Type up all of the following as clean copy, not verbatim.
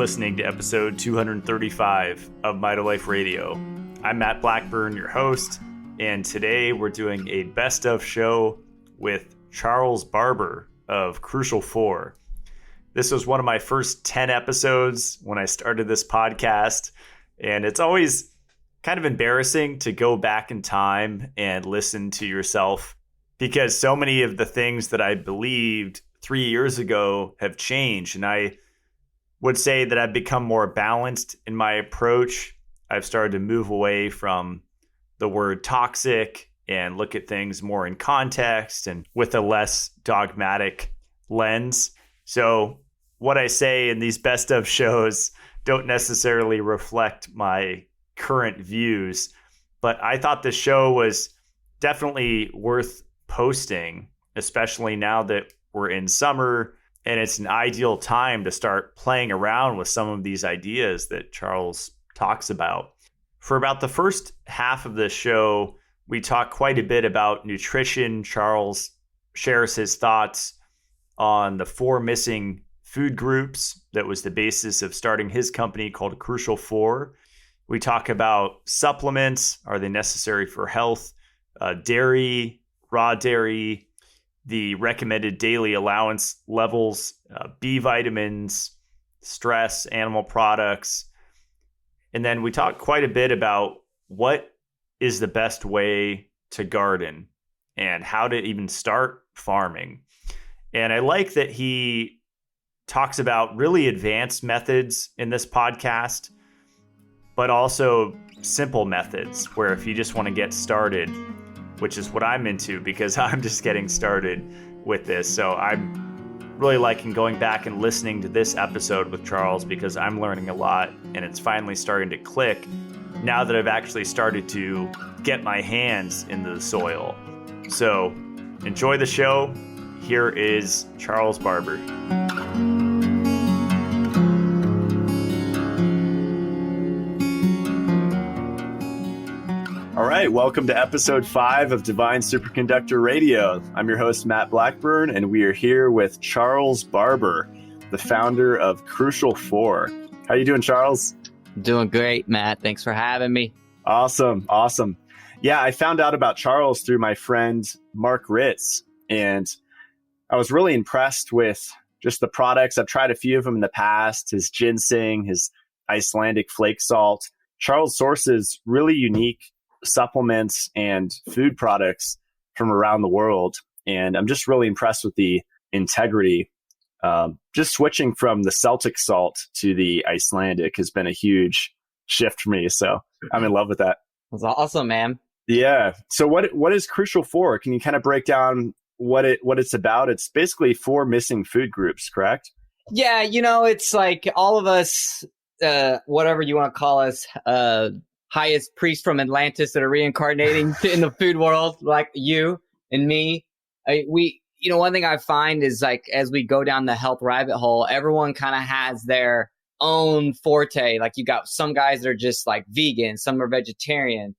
listening to episode 235 of Mitolife Radio. I'm Matt Blackburn, your host, and today we're doing a best of show with Charles Barber of Crucial 4. This was one of my first 10 episodes when I started this podcast, and it's always kind of embarrassing to go back in time and listen to yourself because so many of the things that I believed 3 years ago have changed, and I would say that I've become more balanced in my approach. I've started to move away from the word toxic and look at things more in context and with a less dogmatic lens. So what I say in these best of shows don't necessarily reflect my current views, but I thought this show was definitely worth posting, especially now that we're in summer. And it's an ideal time to start playing around with some of these ideas that Charles talks about. For about the first half of this show, we talk quite a bit about nutrition. Charles shares his thoughts on the 4 missing food groups that was the basis of starting his company called Crucial 4. We talk about supplements. Are they necessary for health? Dairy, raw dairy, the recommended daily allowance levels, B vitamins, stress, animal products. And then we talk quite a bit about what is the best way to garden and how to even start farming. And I like that he talks about really advanced methods in this podcast, but also simple methods where if you just want to get started, which is what I'm into because I'm just getting started with this. So I'm really liking going back and listening to this episode with Charles because I'm learning a lot and it's finally starting to click now that I've actually started to get my hands into the soil. So enjoy the show. Here is Charles Barber. All right, welcome to episode 5 of Divine Superconductor Radio. I'm your host, Matt Blackburn, and we are here with Charles Barber, the founder of Crucial 4. How you doing, Charles? Doing great, Matt. Thanks for having me. Awesome. Yeah, I found out about Charles through my friend, Mark Ritz, and I was really impressed with just the products. I've tried a few of them in the past, his ginseng, his Icelandic flake salt. Charles sources really unique supplements and food products from around the world. And I'm just really impressed with the integrity. Just switching from the Celtic salt to the Icelandic has been a huge shift for me. So I'm in love with that. That's awesome, man. Yeah. So what is Crucial 4? Can you kind of break down what it's about? It's basically 4 missing food groups, correct? Yeah. It's like all of us, whatever you want to call us, highest priest from Atlantis that are reincarnating in the food world, like you and me. One thing I find is like, as we go down the health rabbit hole, everyone kind of has their own forte. Like you got some guys that are just like vegan, some are vegetarian,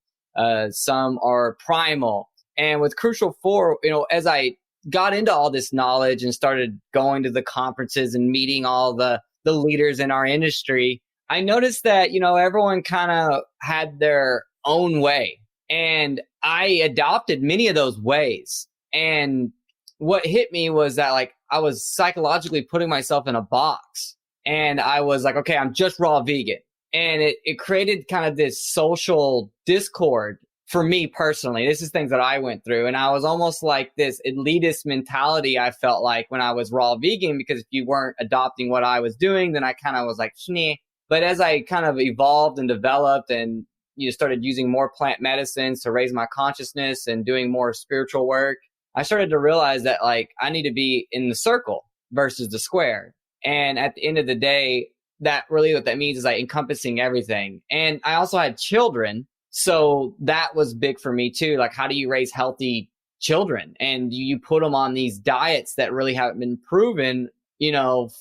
some are primal. And with Crucial 4, as I got into all this knowledge and started going to the conferences and meeting all the leaders in our industry, I noticed that, everyone kind of had their own way, and I adopted many of those ways. And what hit me was that like I was psychologically putting myself in a box, and I was like, okay, I'm just raw vegan. And it created kind of this social discord for me personally. This is things that I went through. And I was almost like this elitist mentality I felt like when I was raw vegan, because if you weren't adopting what I was doing, then I kind of was like, Shmeh. But as I kind of evolved and developed and started using more plant medicines to raise my consciousness and doing more spiritual work, I started to realize that like I need to be in the circle versus the square. And at the end of the day, that really what that means is like encompassing everything. And I also had children. So that was big for me too. Like, how do you raise healthy children? And you put them on these diets that really haven't been proven,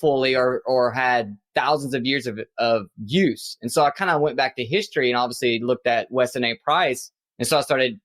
fully or had thousands of years of use. And so I kind of went back to history and obviously looked at Weston A. Price. And so I started,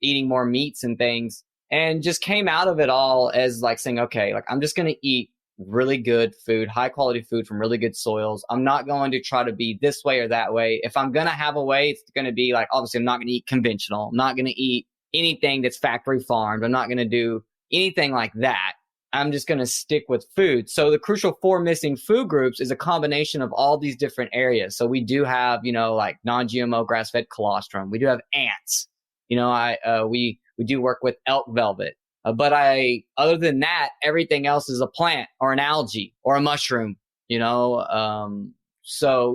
eating more meats and things, and just came out of it all as like saying, okay, like I'm just going to eat really good food, high quality food from really good soils. I'm not going to try to be this way or that way. If I'm going to have a way, it's going to be like, obviously I'm not going to eat conventional. I'm not going to eat anything that's factory farmed. I'm not going to do anything like that. I'm just going to stick with food. So the crucial 4 missing food groups is a combination of all these different areas. So we do have, like non-GMO grass-fed colostrum. We do have ants. We do work with elk velvet. But other than that, everything else is a plant or an algae or a mushroom, So,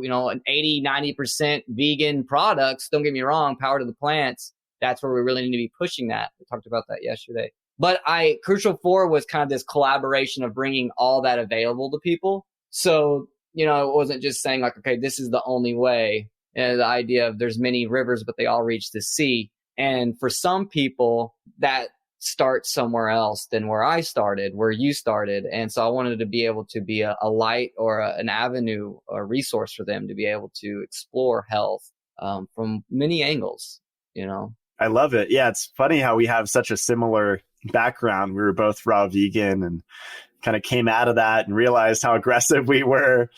an 80-90% vegan products, don't get me wrong, power to the plants. That's where we really need to be pushing that. We talked about that yesterday. But Crucial 4 was kind of this collaboration of bringing all that available to people. So, it wasn't just saying like, okay, this is the only way. The idea of there's many rivers, but they all reach the sea. And for some people, that starts somewhere else than where I started, where you started. And so I wanted to be able to be a light or an avenue or resource for them to be able to explore health from many angles, I love it. Yeah, it's funny how we have such a similar background. We were both raw vegan and kind of came out of that and realized how aggressive we were,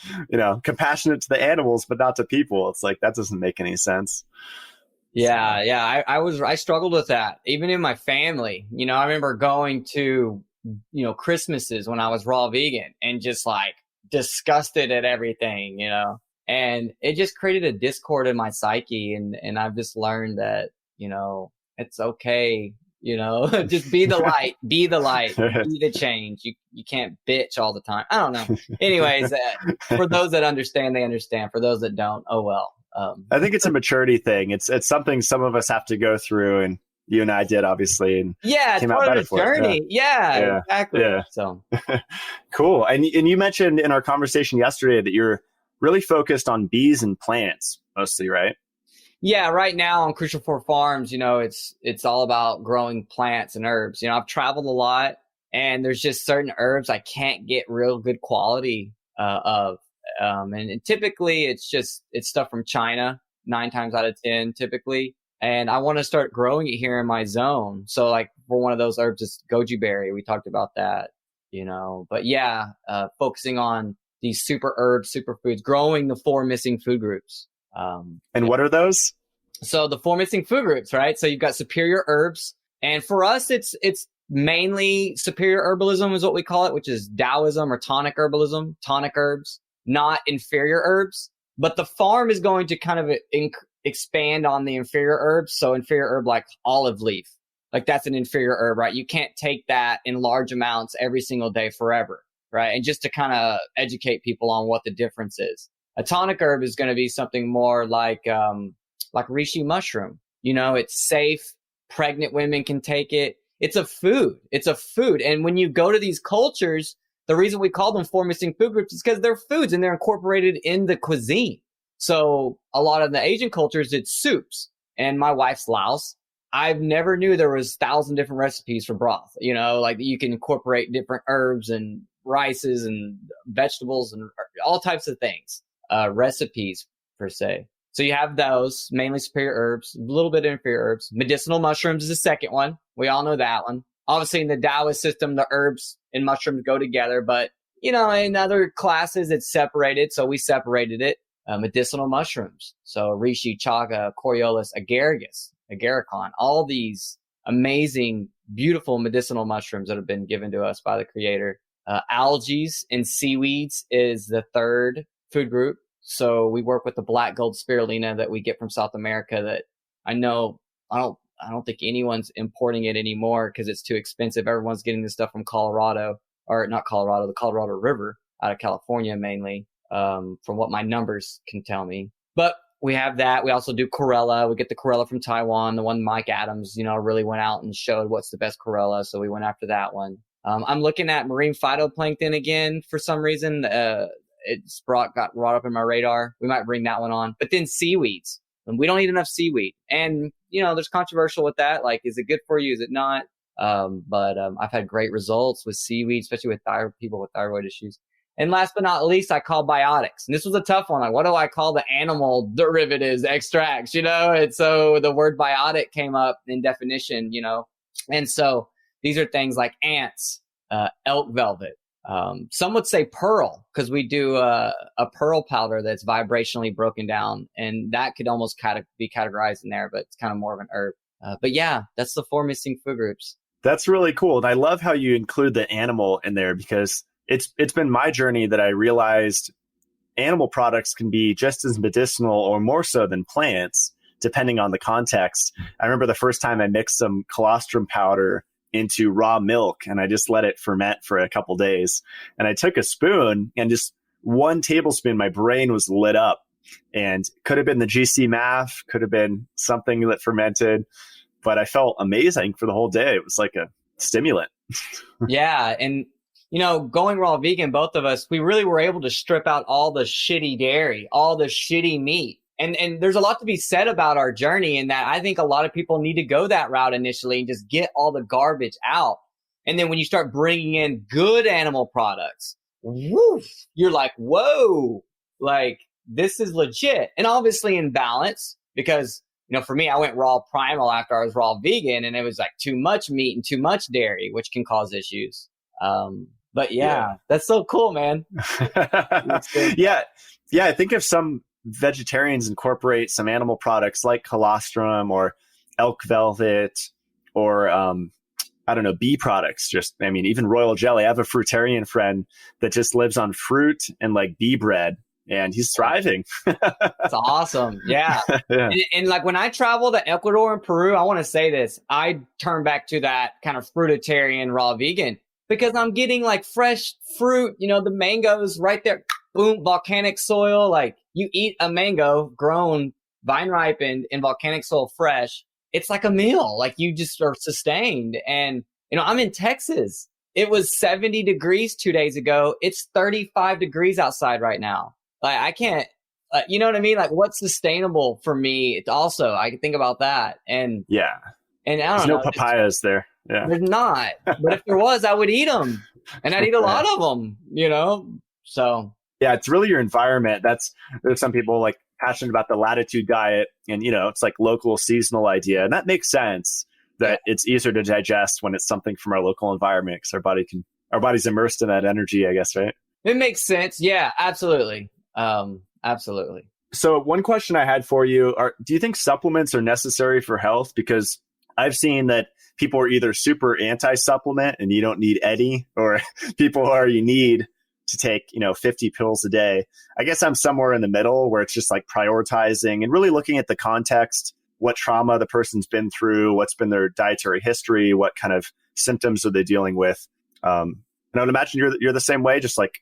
compassionate to the animals, but not to people. It's like, that doesn't make any sense. Yeah. I struggled with that. Even in my family, I remember going to, Christmases when I was raw vegan and just like disgusted at everything, and it just created a discord in my psyche. And I've just learned that, it's okay, just be the light, be the change. You can't bitch all the time. I don't know. Anyways, for those that understand, they understand. For those that don't, oh well. I think it's a maturity thing. It's something some of us have to go through, and you and I did, obviously. And it's part of the journey. Yeah, exactly. Yeah. So cool. And you mentioned in our conversation yesterday that you're really focused on bees and plants mostly, right? Yeah, right now on Crucial 4 Farms, it's all about growing plants and herbs. I've traveled a lot, and there's just certain herbs I can't get real good quality of. And typically it's stuff from China, 9 times out of 10 typically. And I want to start growing it here in my zone. So like for one of those herbs, it's goji berry. We talked about that, but focusing on these super herbs, superfoods, growing the 4 missing food groups. And what are those? So the 4 missing food groups, right? So you've got superior herbs. And for us, it's mainly superior herbalism is what we call it, which is Taoism or tonic herbalism, tonic herbs. Not inferior herbs, but the farm is going to kind of expand on the inferior herbs. So inferior herb like olive leaf, like that's an inferior herb, right? You can't take that in large amounts every single day forever, right? And just to kind of educate people on what the difference is. A tonic herb is going to be something more like reishi mushroom. It's safe. Pregnant women can take it. It's a food. And when you go to these cultures, the reason we call them 4 missing food groups is because they're foods and they're incorporated in the cuisine. So a lot of the Asian cultures, it's soups. And my wife's Laos. I've never knew there was 1,000 different recipes for broth. Like you can incorporate different herbs and rices and vegetables and all types of things, recipes per se. So you have those, mainly superior herbs, a little bit of inferior herbs. Medicinal mushrooms is the second one. We all know that one. Obviously, in the Taoist system, the herbs and mushrooms go together. But, in other classes, it's separated. So we separated it. Medicinal mushrooms. So reishi, chaga, coriolis, agaricon, all these amazing, beautiful medicinal mushrooms that have been given to us by the Creator. Algae and seaweeds is the third food group. So we work with the black gold spirulina that we get from South America that I don't think anyone's importing it anymore because it's too expensive. Everyone's getting this stuff from Colorado, or not Colorado, the Colorado River out of California mainly, from what my numbers can tell me. But we have that. We also do chlorella. We get the chlorella from Taiwan, the one Mike Adams, really went out and showed what's the best chlorella. So we went after that one. I'm looking at marine phytoplankton again for some reason. Got brought up in my radar. We might bring that one on. But then seaweeds. And we don't eat enough seaweed. And, there's controversial with that. Like, is it good for you? Is it not? But I've had great results with seaweed, especially with people with thyroid issues. And last but not least, I call biotics. And this was a tough one. Like, what do I call the animal derivatives, extracts, And so the word biotic came up in definition, And so these are things like ants, elk velvet, Some would say pearl, because we do a pearl powder that's vibrationally broken down, and that could almost kind of be categorized in there, but it's kind of more of an herb. But yeah, that's the 4 missing food groups. That's really cool. And I love how you include the animal in there, because it's been my journey that I realized animal products can be just as medicinal or more so than plants, depending on the context. I remember the first time I mixed some colostrum powder into raw milk, and I just let it ferment for a couple days. And I took a spoon, and just 1 tablespoon, my brain was lit up. And could have been the GC math, could have been something that fermented, but I felt amazing for the whole day. It was like a stimulant. Yeah. And, going raw vegan, both of us, we really were able to strip out all the shitty dairy, all the shitty meat. And there's a lot to be said about our journey, in that I think a lot of people need to go that route initially and just get all the garbage out. And then when you start bringing in good animal products, woof, you're like, whoa, like this is legit. And obviously in balance, because, for me, I went raw primal after I was raw vegan, and it was like too much meat and too much dairy, which can cause issues. But yeah, that's so cool, man. Yeah. I think if some vegetarians incorporate some animal products like colostrum or elk velvet or bee products, even royal jelly. I have a fruitarian friend that just lives on fruit and like bee bread, and he's thriving. That's awesome. Yeah. Yeah. And like when I travel to Ecuador and Peru, I want to say this, I turn back to that kind of fruitarian raw vegan, because I'm getting like fresh fruit, the mangoes right there, boom, volcanic soil. Like you eat a mango grown, vine ripened in volcanic soil fresh. It's like a meal, like you just are sustained. And, I'm in Texas. It was 70 degrees 2 days ago. It's 35 degrees outside right now. Like I can't, you know what I mean? Like what's sustainable for me? It's also, I can think about that. And yeah. And I don't There's know. no papayas there. Yeah. There's not. But if there was, I would eat them. And I'd eat a lot of them, So. Yeah, it's really your environment. There's some people like passionate about the latitude diet, and, it's like local seasonal idea. And that makes sense that it's easier to digest when it's something from our local environment, because our body's immersed in that energy, I guess, right? It makes sense. Yeah, absolutely. Absolutely. So one question I had for you do you think supplements are necessary for health? Because I've seen that people are either super anti-supplement and you don't need any, or people are, you need to take, 50 pills a day. I guess I'm somewhere in the middle, where it's just like prioritizing and really looking at the context, what trauma the person's been through, what's been their dietary history, what kind of symptoms are they dealing with. And I would imagine you're the same way, just like,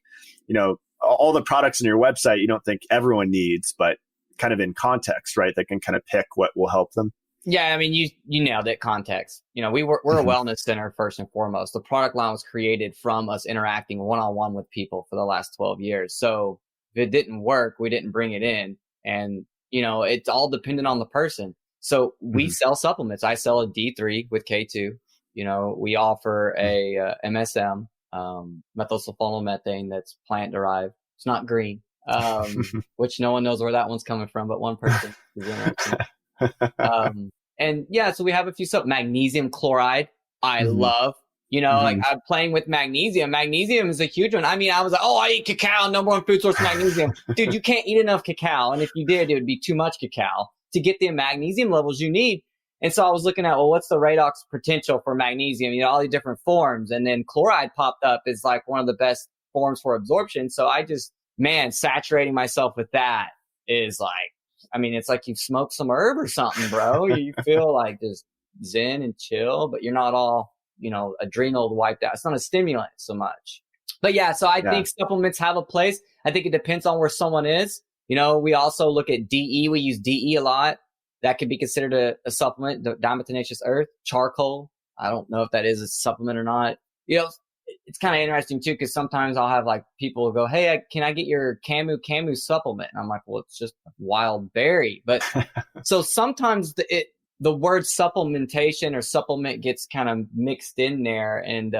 all the products in your website, you don't think everyone needs, but kind of in context, right? They can kind of pick what will help them. Yeah, I mean, you nailed it. Context. We're a wellness center first and foremost. The product line was created from us interacting one-on-one with people for the last 12 years. So if it didn't work, we didn't bring it in. And, it's all dependent on the person. So we sell supplements. I sell a D3 with K2. We offer a MSM, methylsulfonylmethane, that's plant derived. It's not green, which no one knows where that one's coming from, but one person is interested. And yeah, so we have a few magnesium chloride. I love, like I'm playing with magnesium. Magnesium is a huge one. I mean, I was like, I eat cacao, number one food source of magnesium. Dude, you can't eat enough cacao. And if you did, it would be too much cacao to get the magnesium levels you need. And so I was looking at, what's the redox potential for magnesium? all the different forms. And then chloride popped up as like one of the best forms for absorption. So I just, saturating myself with that is like, it's like you've smoked some herb or something, bro. You feel like just zen and chill, but you're not all, adrenal wiped out. It's not a stimulant so much. But yeah, so I think supplements have a place. I think it depends on where someone is. We also look at DE. We use DE a lot. That could be considered a supplement, the diatomaceous earth, charcoal. I don't know if that is a supplement or not. It's kind of interesting too, because sometimes I'll have like people go, hey, can I get your camu supplement? And I'm like, well, it's just wild berry. But so sometimes the word supplementation or supplement gets kind of mixed in there. And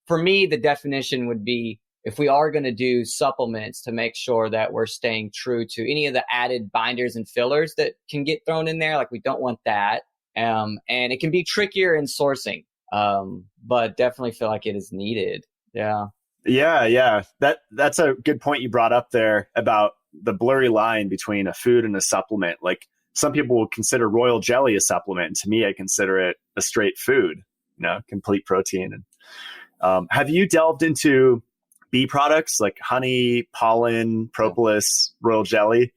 for me, the definition would be, if we are going to do supplements, to make sure that we're staying true to any of the added binders and fillers that can get thrown in there. Like we don't want that. And it can be trickier in sourcing. But definitely feel like it is needed. Yeah. Yeah. That's a good point you brought up there about the blurry line between a food and a supplement. Like some people will consider royal jelly a supplement. And to me, I consider it a straight food, complete protein. And have you delved into bee products like honey, pollen, propolis, royal jelly?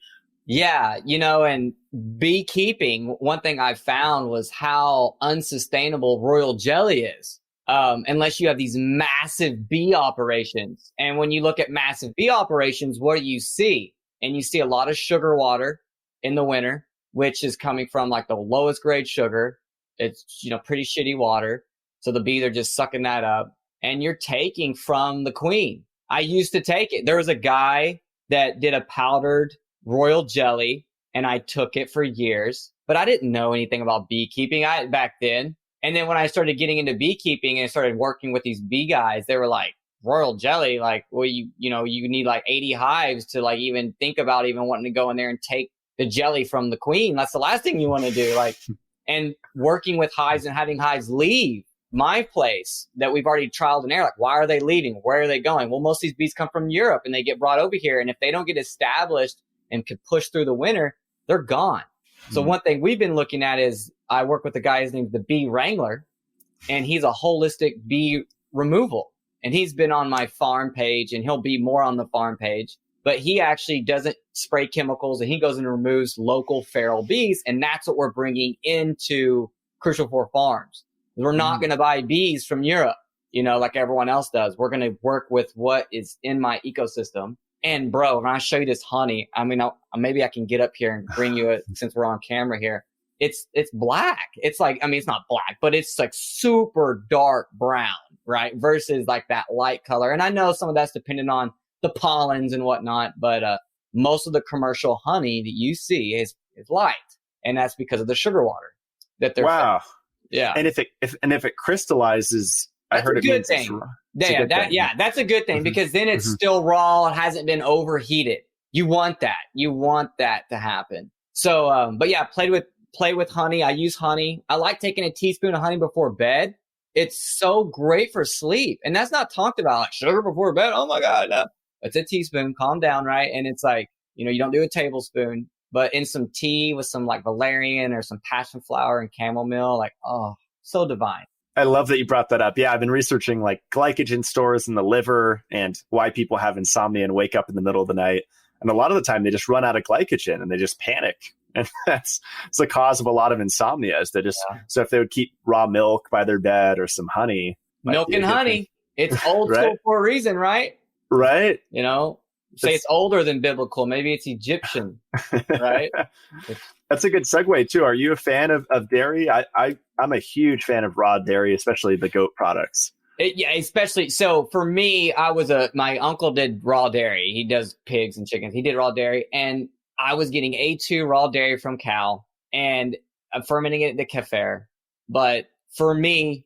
Yeah, and beekeeping, one thing I found was how unsustainable royal jelly is. Unless you have these massive bee operations. And when you look at massive bee operations, what do you see? And you see a lot of sugar water in the winter, which is coming from like the lowest grade sugar. It's, pretty shitty water. So the bees are just sucking that up, and you're taking from the queen. I used to take it. There was a guy that did a powdered royal jelly, and I took it for years, but I didn't know anything about beekeeping back then. And then when I started getting into beekeeping and started working with these bee guys, they were like, royal jelly, like, well, you need like 80 hives to like even think about even wanting to go in there and take the jelly from the queen. That's the last thing you want to do. Like, and working with hives and having hives leave my place that we've already trialed and error. Like, why are they leaving? Where are they going? Well, most of these bees come from Europe and they get brought over here. And if they don't get established and can push through the winter, they're gone. So one thing we've been looking at is I work with a guy, his name's the Bee Wrangler, and he's a holistic bee removal. And he's been on my farm page, and he'll be more on the farm page, but he actually doesn't spray chemicals, and he goes and removes local feral bees. And that's what we're bringing into Crucial 4 Farms. We're not going to buy bees from Europe, like everyone else does. We're going to work with what is in my ecosystem. And bro, when I show you this honey, I mean, maybe I can get up here and bring you it since we're on camera here. It's black. It's like, I mean, it's not black, but it's like super dark brown, right? Versus like that light color. And I know some of that's dependent on the pollens and whatnot, but most of the commercial honey that you see is light, and that's because of the sugar water that they're. Wow. Fed. Yeah. And if it crystallizes, that's I heard a it good means thing. That's a good thing Mm-hmm. because then it's still raw. It hasn't been overheated. You want that. You want that to happen. So, but yeah, play with honey. I use honey. I like taking a teaspoon of honey before bed. It's so great for sleep. And that's not talked about, like sugar before bed. Oh my God. No. It's a teaspoon. Calm down, right? And it's like, you don't do a tablespoon, but in some tea with some like valerian or some passion flower and chamomile, like, oh, so divine. I love that you brought that up. Yeah, I've been researching like glycogen stores in the liver and why people have insomnia and wake up in the middle of the night. And a lot of the time they just run out of glycogen and they just panic. And it's the cause of a lot of insomnia is they just, so if they would keep raw milk by their bed or some honey. Milk and honey. It's old right? school for a reason, right? Right. Say it's older than biblical. Maybe it's Egyptian, right? That's a good segue too. Are you a fan of dairy? I'm a huge fan of raw dairy, especially the goat products. Yeah, especially. So for me, my uncle did raw dairy. He does pigs and chickens. He did raw dairy, and I was getting A2 raw dairy from cow and I'm fermenting it in the kefir. But for me,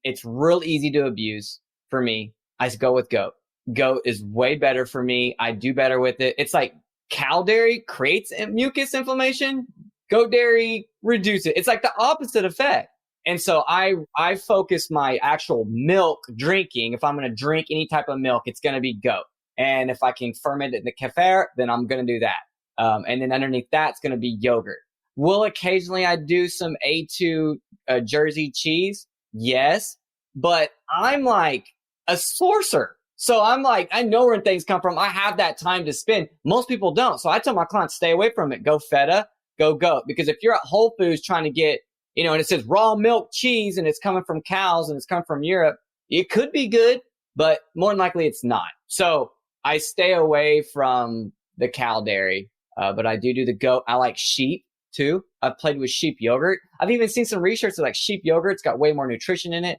it's real easy to abuse. For me, I go with goat. Goat is way better for me. I do better with it. It's like cow dairy creates mucus inflammation. Goat dairy reduces it. It's like the opposite effect. And so I focus my actual milk drinking. If I'm going to drink any type of milk, it's going to be goat. And if I can ferment it in the kefir, then I'm going to do that. And then underneath that, it's going to be yogurt. Will occasionally I do some A2 Jersey cheese? Yes. But I'm like a sorcerer. So I'm like, I know where things come from. I have that time to spend. Most people don't. So I tell my clients, stay away from it. Go feta, go goat. Because if you're at Whole Foods trying to get, and it says raw milk cheese and it's coming from cows and it's coming from Europe, it could be good, but more than likely it's not. So I stay away from the cow dairy, but I do the goat. I like sheep too. I've played with sheep yogurt. I've even seen some research that like sheep yogurt's got way more nutrition in it.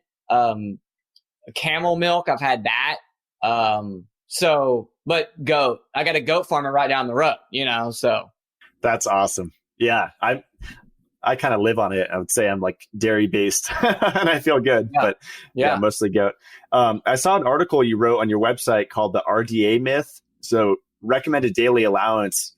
Camel milk, I've had that. But goat, I got a goat farmer right down the road, so. That's awesome. Yeah. I kind of live on it. I would say I'm like dairy based and I feel good, but mostly goat. I saw an article you wrote on your website called the RDA myth. So recommended daily allowance.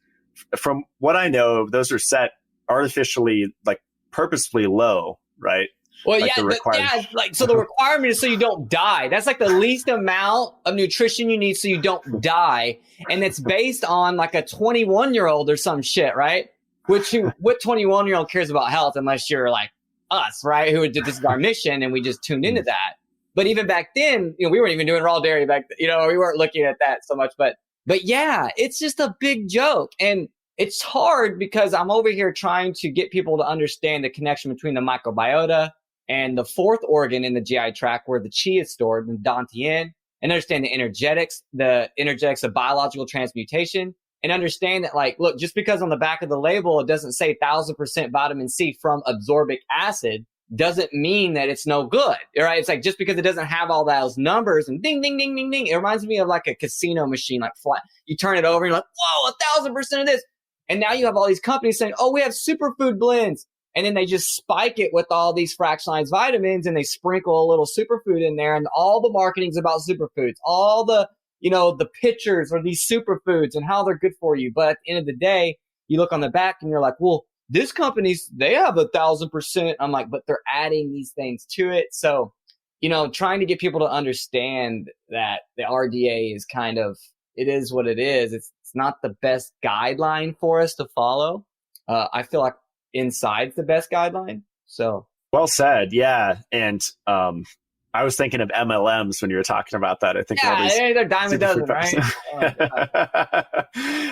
From what I know, those are set artificially, like purposefully low, right? Well, like yeah, the requirement. like so the requirement is so you don't die. That's like the least amount of nutrition you need so you don't die, and it's based on like a 21-year-old or some shit, right? What 21-year-old cares about health unless you're like us, right? Who did this is our mission, and we just tuned into that. But even back then, we weren't even doing raw dairy back. We weren't looking at that so much. But yeah, it's just a big joke, and it's hard because I'm over here trying to get people to understand the connection between the microbiota and the fourth organ in the GI tract where the chi is stored, the dantian, and understand the energetics of biological transmutation, and understand that, like, look, just because on the back of the label it doesn't say 1,000% vitamin C from absorbic acid doesn't mean that it's no good, right? It's like just because it doesn't have all those numbers and ding, ding, ding, ding, ding. It reminds me of like a casino machine, like flat. You turn it over and you're like, whoa, 1,000% of this. And now you have all these companies saying, oh, we have superfood blends. And then they just spike it with all these fractionalized vitamins and they sprinkle a little superfood in there. And all the marketing's about superfoods, all the, the pictures are these superfoods and how they're good for you. But at the end of the day, you look on the back and you're like, well, this company's, they have 1,000%. I'm like, but they're adding these things to it. So, trying to get people to understand that the RDA is kind of, it is what it is. It's not the best guideline for us to follow. I feel like Inside's the best guideline. So well said. Yeah. And I was thinking of MLMs when you were talking about that. I think they're dime a dozen, right?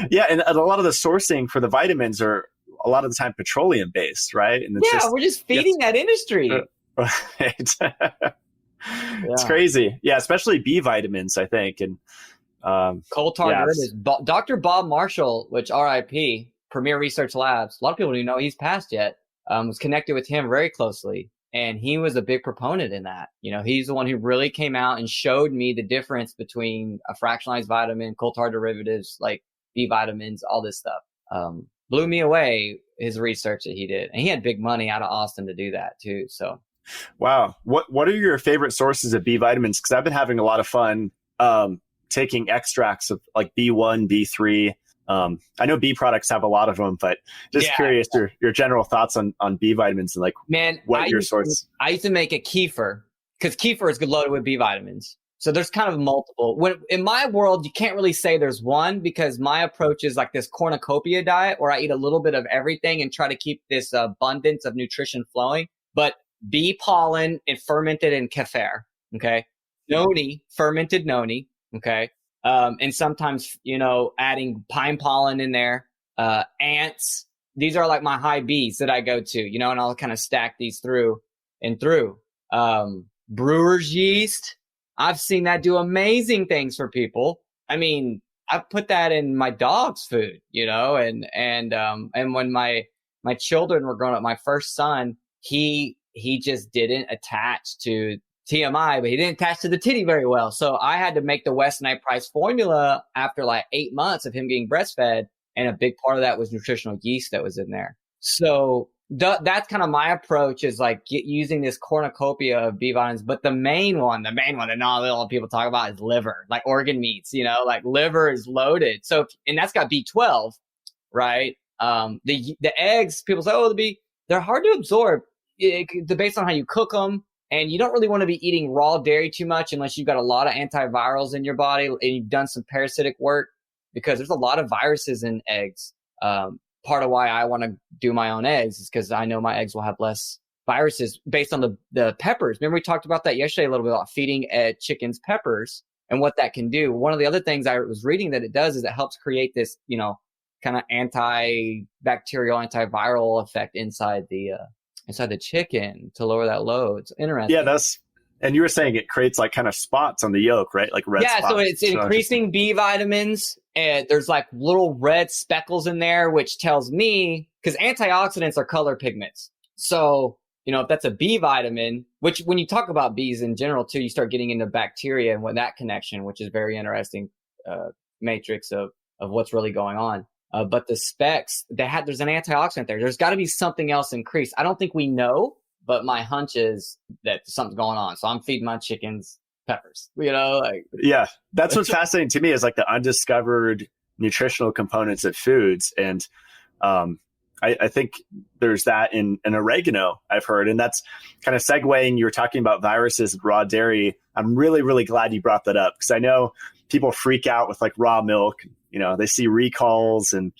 Yeah, and a lot of the sourcing for the vitamins are a lot of the time petroleum based, right? And it's we're just feeding that industry. Right. It's crazy. Yeah, especially B vitamins, I think. And coal tar derivatives. Dr. Bob Marshall, which RIP, Premier Research Labs, a lot of people don't even know he's passed yet, was connected with him very closely. And he was a big proponent in that. He's the one who really came out and showed me the difference between a fractionalized vitamin, coal tar derivatives, like B vitamins, all this stuff. Blew me away, his research that he did. And he had big money out of Austin to do that too. So, wow. What are your favorite sources of B vitamins? Because I've been having a lot of fun taking extracts of like B1, B3. I know B products have a lot of them, but just curious your general thoughts on B vitamins and like what your source. I used to make a kefir because kefir is loaded with B vitamins. So there's kind of multiple. In my world, you can't really say there's one because my approach is like this cornucopia diet where I eat a little bit of everything and try to keep this abundance of nutrition flowing. But bee pollen and fermented in kefir, okay? Noni, fermented noni, okay? And sometimes, adding pine pollen in there, ants. These are like my high Bs that I go to, and I'll kind of stack these through and through. Brewer's yeast. I've seen that do amazing things for people. I mean, I put that in my dog's food, and when my children were growing up, my first son, he just didn't attach to TMI, but he didn't attach to the titty very well. So I had to make the Westonite Price formula after like 8 months of him getting breastfed. And a big part of that was nutritional yeast that was in there. So that's kind of my approach is like using this cornucopia of B vitamins. But the main one that not a lot of people talk about is liver, like organ meats, like liver is loaded. So, and that's got B12, right? The eggs, people say, oh, they're hard to absorb based on how you cook them. And you don't really want to be eating raw dairy too much unless you've got a lot of antivirals in your body and you've done some parasitic work because there's a lot of viruses in eggs. Part of why I want to do my own eggs is because I know my eggs will have less viruses based on the peppers. Remember we talked about that yesterday a little bit about feeding chickens peppers and what that can do. One of the other things I was reading that it does is it helps create this, kind of antibacterial, antiviral effect inside the chicken to lower that load. It's interesting. Yeah, and you were saying it creates like kind of spots on the yolk, right? Like red spots. Yeah, so it's increasing B vitamins and there's like little red speckles in there, which tells me, because antioxidants are color pigments. So, if that's a B vitamin, which when you talk about Bs in general too, you start getting into bacteria and that connection, which is very interesting matrix of what's really going on. But the specs, there's an antioxidant there. There's got to be something else increased. I don't think we know, but my hunch is that something's going on. So I'm feeding my chickens peppers, Yeah, that's what's fascinating to me is like the undiscovered nutritional components of foods. And I think there's that in oregano, I've heard. And that's kind of segueing. You were talking about viruses and raw dairy. I'm really, really glad you brought that up, because I know people freak out with like raw milk. You know, they see recalls and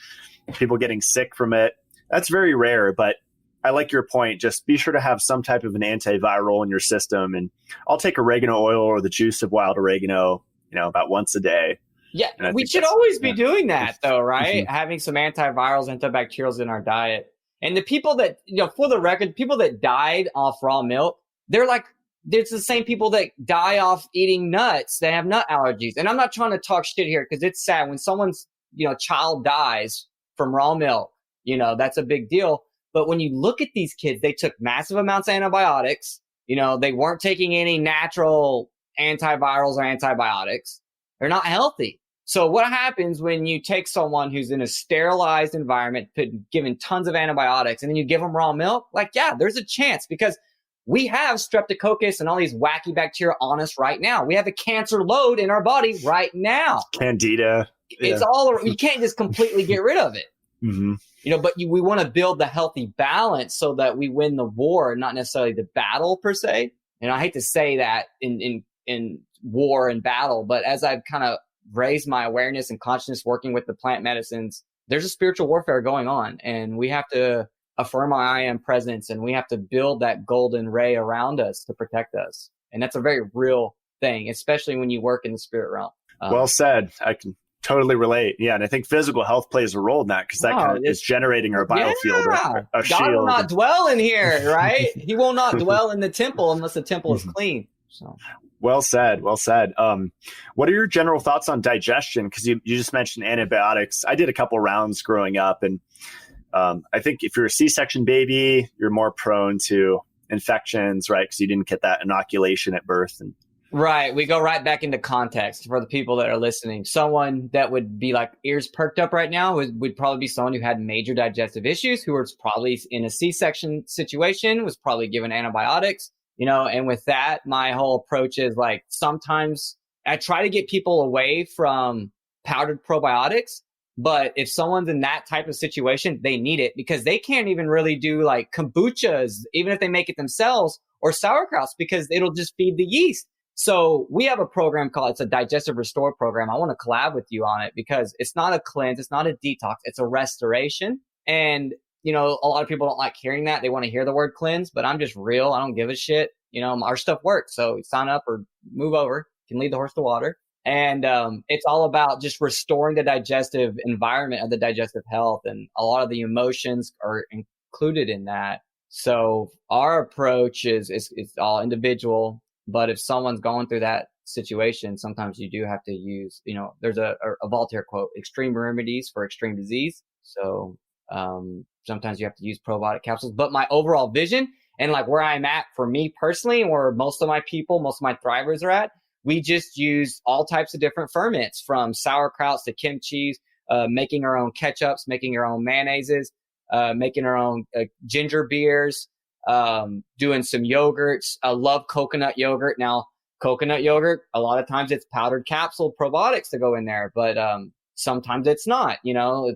people getting sick from it. That's very rare, but I like your point. Just be sure to have some type of an antiviral in your system. And I'll take oregano oil or the juice of wild oregano, about once a day. Yeah, we should always be doing that, though, right? Mm-hmm. Having some antivirals, antibacterials in our diet. And the people that, for the record, people that died off raw milk, it's the same people that die off eating nuts. They have nut allergies. And I'm not trying to talk shit here, because it's sad when someone's, child dies from raw milk. That's a big deal. But when you look at these kids, they took massive amounts of antibiotics. They weren't taking any natural antivirals or antibiotics. They're not healthy. So what happens when you take someone who's in a sterilized environment, given tons of antibiotics, and then you give them raw milk? Like, yeah, there's a chance, because we have streptococcus and all these wacky bacteria on us right now. We have a cancer load in our body right now. Candida. It's you can't just completely get rid of it. Mm-hmm. But we want to build the healthy balance so that we win the war, not necessarily the battle per se. And I hate to say that in war and battle, but as I've kind of raised my awareness and consciousness working with the plant medicines, there's a spiritual warfare going on, and we have to affirm our I am presence, and we have to build that golden ray around us to protect us. And that's a very real thing, especially when you work in the spirit realm. Well said. I can totally relate. Yeah. And I think physical health plays a role in that, because that is generating our biofield. God shield. Will not dwell in here, right? He will not dwell in the temple unless the temple is clean. So. Well said. Well said. What are your general thoughts on digestion? Because you just mentioned antibiotics. I did a couple rounds growing up, and I think if you're a C-section baby, you're more prone to infections, right? Because you didn't get that inoculation at birth. And right. We go right back into context for the people that are listening. Someone that would be like ears perked up right now would probably be someone who had major digestive issues, who was probably in a C-section situation, was probably given antibiotics. And with that, my whole approach is like, sometimes I try to get people away from powdered probiotics. But if someone's in that type of situation, they need it, because they can't even really do like kombuchas, even if they make it themselves, or sauerkrauts, because it'll just feed the yeast. So we have a program it's a digestive restore program. I want to collab with you on it, because it's not a cleanse. It's not a detox. It's a restoration. And a lot of people don't like hearing that. They want to hear the word cleanse, but I'm just real. I don't give a shit. Our stuff works. So sign up or move over. You can lead the horse to water. And it's all about just restoring the digestive environment of the digestive health. And a lot of the emotions are included in that. So our approach is all individual. But if someone's going through that situation, sometimes you do have to use, there's a Voltaire quote, extreme remedies for extreme disease. So sometimes you have to use probiotic capsules. But my overall vision, and like where I'm at for me personally, and where most of my thrivers are at, we just use all types of different ferments, from sauerkrauts to kimchi, making our own ketchups, making our own mayonnaises, making our own ginger beers, doing some yogurts. I love coconut yogurt. Now, coconut yogurt, a lot of times it's powdered capsule probiotics to go in there, but sometimes it's not.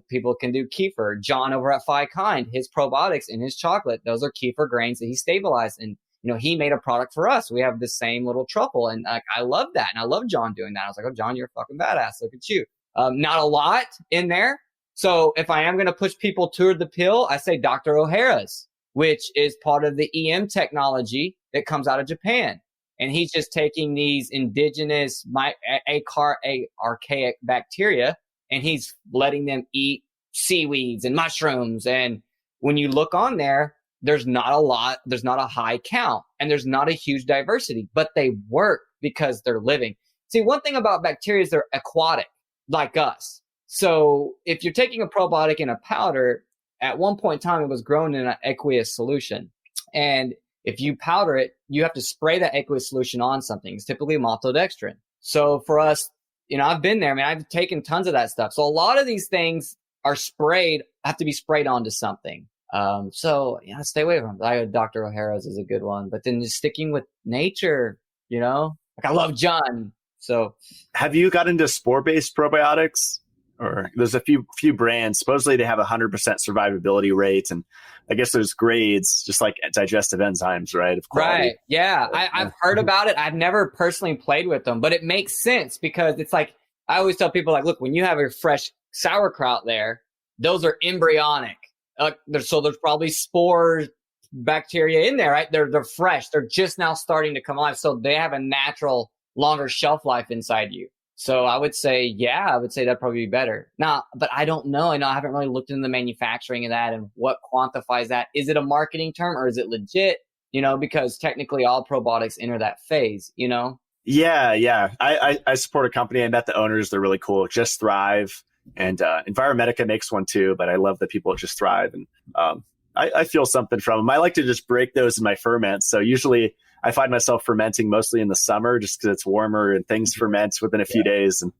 People can do kefir. John over at Phi Kind, his probiotics in his chocolate, those are kefir grains that he stabilized. And he made a product for us. We have the same little truffle. And I love that. And I love John doing that. I was like, oh, John, you're a fucking badass. Look at you. Not a lot in there. So if I am going to push people toward the pill, I say Dr. O'Hara's, which is part of the EM technology that comes out of Japan. And he's just taking these indigenous archaic bacteria, and he's letting them eat seaweeds and mushrooms. And when you look on there, there's not a high count, and there's not a huge diversity, but they work because they're living. See, one thing about bacteria is they're aquatic, like us. So if you're taking a probiotic in a powder, at one point in time, it was grown in an aqueous solution. And if you powder it, you have to spray that aqueous solution on something. It's typically maltodextrin. So for us, I've been there, man. I've taken tons of that stuff. So a lot of these things have to be sprayed onto something. Stay away from them. Dr. O'Hara's is a good one, but then just sticking with nature, like I love John. So have you got into spore-based probiotics, or there's a few brands. Supposedly they have 100% survivability rate, and I guess there's grades, just like digestive enzymes, right? Of quality. Right. Yeah. I've heard about it. I've never personally played with them, but it makes sense because it's like, I always tell people like, look, when you have a fresh sauerkraut there, those are embryonic. So there's probably spores, bacteria in there, right? They're fresh. They're just now starting to come alive. So they have a natural, longer shelf life inside you. So I would say that'd probably be better. Now, but I don't know. I haven't really looked into the manufacturing of that and what quantifies that. Is it a marketing term or is it legit? Because technically all probiotics enter that phase, Yeah. I support a company. I met the owners. They're really cool. Just Thrive. And Enviromedica makes one too, but I love the people at Just Thrive. And I feel something from them. I like to just break those in my ferments. So usually I find myself fermenting mostly in the summer just because it's warmer and things ferment within a few days. And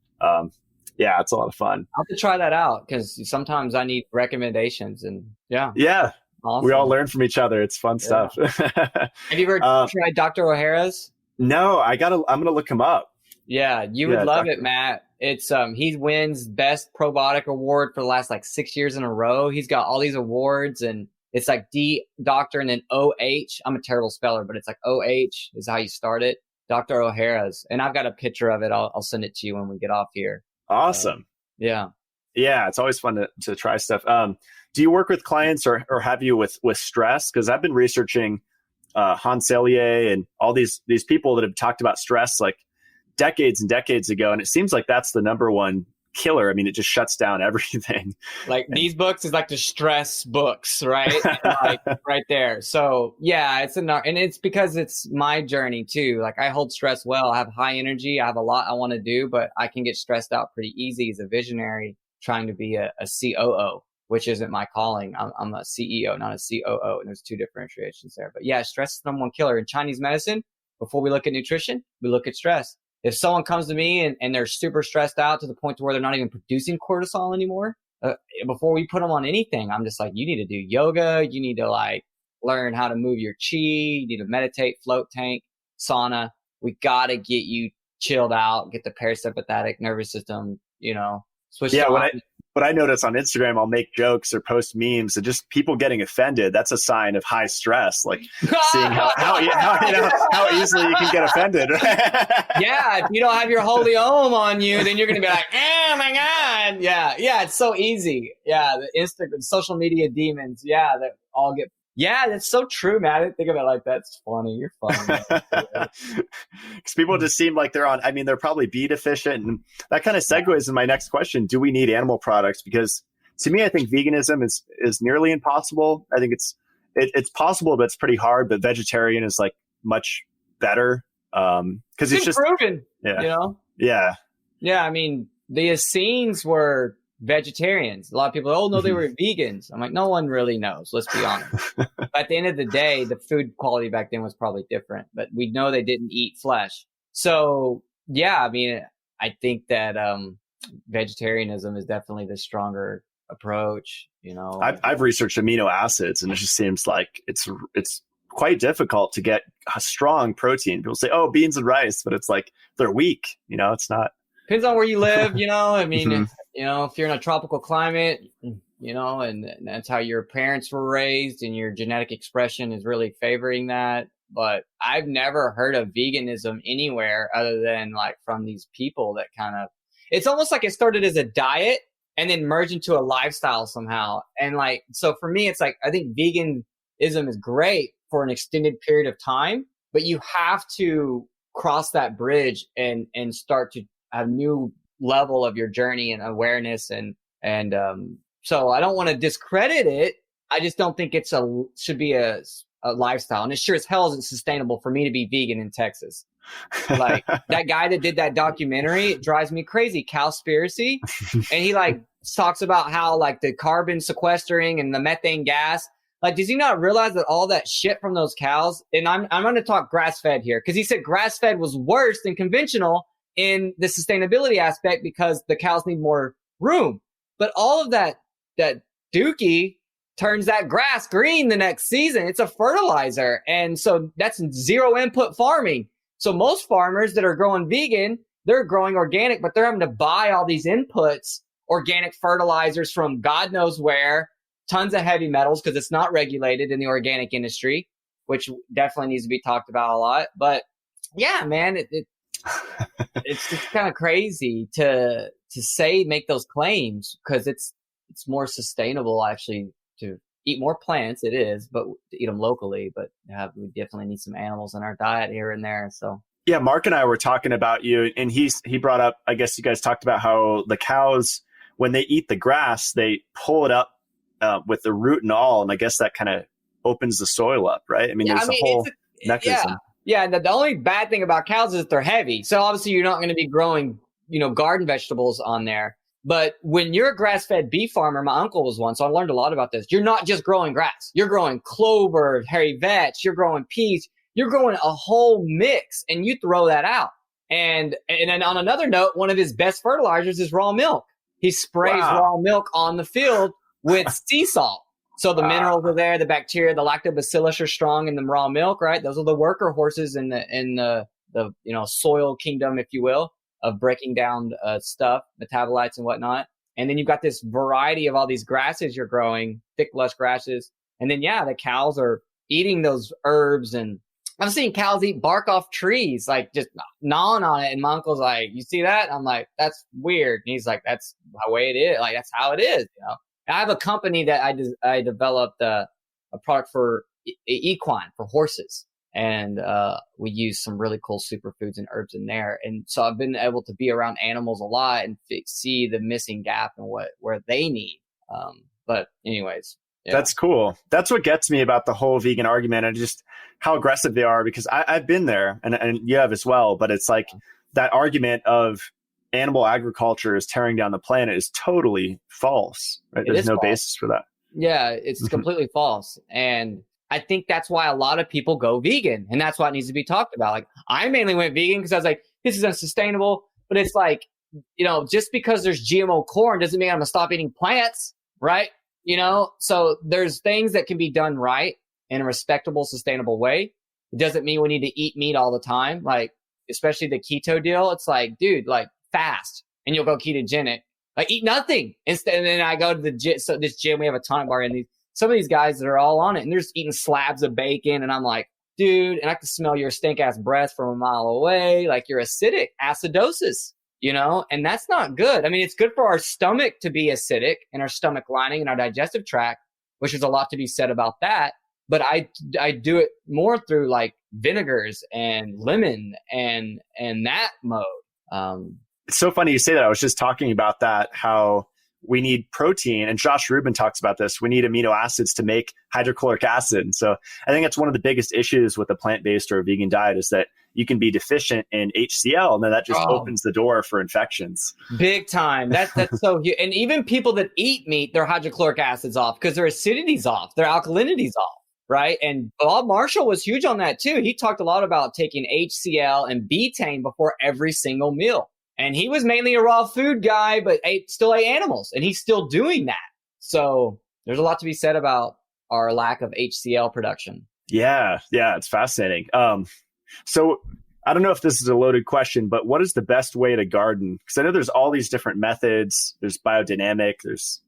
it's a lot of fun. I'll have to try that out because sometimes I need recommendations. And yeah. Awesome. We all learn from each other. It's fun stuff. Have you ever tried Dr. O'Hara's? No, I'm going to look him up. Yeah, you would love it, Matt. It's he wins best probiotic award for the last 6 years in a row. He's got all these awards, and it's like D Doctor and then OH. I'm a terrible speller, but it's like OH is how you start it. Dr. O'Hara's, and I've got a picture of it. I'll send it to you when we get off here. Awesome. Yeah. It's always fun to try stuff. Do you work with clients or have you with stress? Because I've been researching Hans Selye and all these people that have talked about stress decades and decades ago, and it seems like that's the number one killer. I mean, it just shuts down everything. These books is like the stress books, right? Right there. So and it's because it's my journey too. I hold stress well. I have high energy. I have a lot I want to do, but I can get stressed out pretty easy as a visionary trying to be a COO, which isn't my calling. I'm a CEO, not a COO. And there's two differentiations there. But stress is the number one killer. In Chinese medicine, before we look at nutrition, we look at stress. If someone comes to me and they're super stressed out to the point to where they're not even producing cortisol anymore, before we put them on anything, I'm just like, you need to do yoga. You need to learn how to move your chi. You need to meditate, float tank, sauna. We got to get you chilled out, get the parasympathetic nervous system, switch. Yeah. What I notice on Instagram, I'll make jokes or post memes and just people getting offended. That's a sign of high stress. Seeing how easily you can get offended. If you don't have your holy ohm on you, then you're going to be like, oh my God. Yeah. It's so easy. Yeah. The Instagram, social media demons. Yeah. That all get. Yeah, that's so true, man. I didn't think of it like that. It's funny. You're funny. Because people just seem like they're probably bee deficient. And that kind of segues in my next question. Do we need animal products? Because to me, I think veganism is nearly impossible. I think it's possible, but it's pretty hard. But vegetarian is much better. Because it's just proven, Yeah. Yeah. I mean, the Essenes were vegetarians. A lot of people, they were vegans. I'm like, no one really knows. Let's be honest. But at the end of the day, the food quality back then was probably different, but we know they didn't eat flesh. So I mean, I think that vegetarianism is definitely the stronger approach. I've researched amino acids, and it just seems like it's quite difficult to get a strong protein. People say, beans and rice, but it's they're weak. It's not. Depends on where you live, I mean, if you're in a tropical climate, and that's how your parents were raised and your genetic expression is really favoring that. But I've never heard of veganism anywhere other than from these people that it's almost like it started as a diet and then merged into a lifestyle somehow. And so for me, it's I think veganism is great for an extended period of time, but you have to cross that bridge and start to a new level of your journey and awareness. And so I don't want to discredit it. I just don't think should be a lifestyle. And it sure as hell isn't sustainable for me to be vegan in Texas. That guy that did that documentary, it drives me crazy. Cowspiracy. And he talks about how the carbon sequestering and the methane gas, does he not realize that all that shit from those cows, and I'm going to talk grass fed here, because he said grass fed was worse than conventional in the sustainability aspect because the cows need more room. But all of that dookie turns that grass green the next season. It's a fertilizer. And so that's zero input farming. So most farmers that are growing vegan, they're growing organic, but they're having to buy all these inputs organic fertilizers from God knows where, tons of heavy metals because it's not regulated in the organic industry, which definitely needs to be talked about a lot. But yeah, man, it's just kind of crazy to make those claims because it's more sustainable actually to eat more plants. It is, but to eat them locally. But we definitely need some animals in our diet here and there. So yeah, Mark and I were talking about you, and he brought up, I guess you guys talked about how the cows, when they eat the grass, they pull it up with the root and all, and I guess that kind of opens the soil up, right? I mean, there's a whole mechanism. Yeah, the only bad thing about cows is they're heavy. So obviously you're not going to be growing, garden vegetables on there. But when you're a grass-fed beef farmer, my uncle was one, so I learned a lot about this. You're not just growing grass. You're growing clover, hairy vetch, you're growing peas, you're growing a whole mix, and you throw that out. And then on another note, one of his best fertilizers is raw milk. He sprays raw milk on the field with sea salt. So the minerals are there, the bacteria, the lactobacillus are strong in the raw milk, right? Those are the worker horses in the soil kingdom, if you will, of breaking down stuff, metabolites and whatnot. And then you've got this variety of all these grasses you're growing, thick, lush grasses. And then, the cows are eating those herbs. And I've seen cows eat bark off trees, like just gnawing on it. And my uncle's like, you see that? I'm like, that's weird. And he's like, that's the way it is. Like, that's how it is, I have a company that I developed a product for equine, for horses. And we use some really cool superfoods and herbs in there. And so I've been able to be around animals a lot and see the missing gap and where they need. But anyways. Yeah. That's cool. That's what gets me about the whole vegan argument and just how aggressive they are, because I've been there and you have as well. But it's like that argument of animal agriculture is tearing down the planet is totally false, right? There's no basis for that. Yeah, it's completely false. And I think that's why a lot of people go vegan, and that's why it needs to be talked about. Like, I mainly went vegan because I was like, this is unsustainable. But it's like, just because there's GMO corn doesn't mean I'm going to stop eating plants, right? So there's things that can be done right in a respectable, sustainable way. It doesn't mean we need to eat meat all the time. Like, especially the keto deal. It's like, dude, like, fast, and you'll go ketogenic. Like, eat nothing instead. And then I go to the gym. So this gym, we have a tonic bar, and some of these guys that are all on it, and they're just eating slabs of bacon. And I'm like, dude, and I can smell your stink ass breath from a mile away. Like, you're acidic, acidosis, and that's not good. I mean, it's good for our stomach to be acidic and our stomach lining and our digestive tract, which is a lot to be said about that. But I do it more through like vinegars and lemon and that mode. It's so funny you say that. I was just talking about that, how we need protein, and Josh Rubin talks about this. We need amino acids to make hydrochloric acid. So I think that's one of the biggest issues with a plant-based or a vegan diet is that you can be deficient in HCl, and then that just opens the door for infections. Big time. That's so huge. And even people that eat meat, their hydrochloric acid's off because their acidity's off, their alkalinity's off, right? And Bob Marshall was huge on that too. He talked a lot about taking HCl and betaine before every single meal. And he was mainly a raw food guy, but still ate animals, and he's still doing that. So there's a lot to be said about our lack of HCl production. Yeah, it's fascinating. So I don't know if this is a loaded question, but what is the best way to garden? Because I know there's all these different methods. There's biodynamic. There's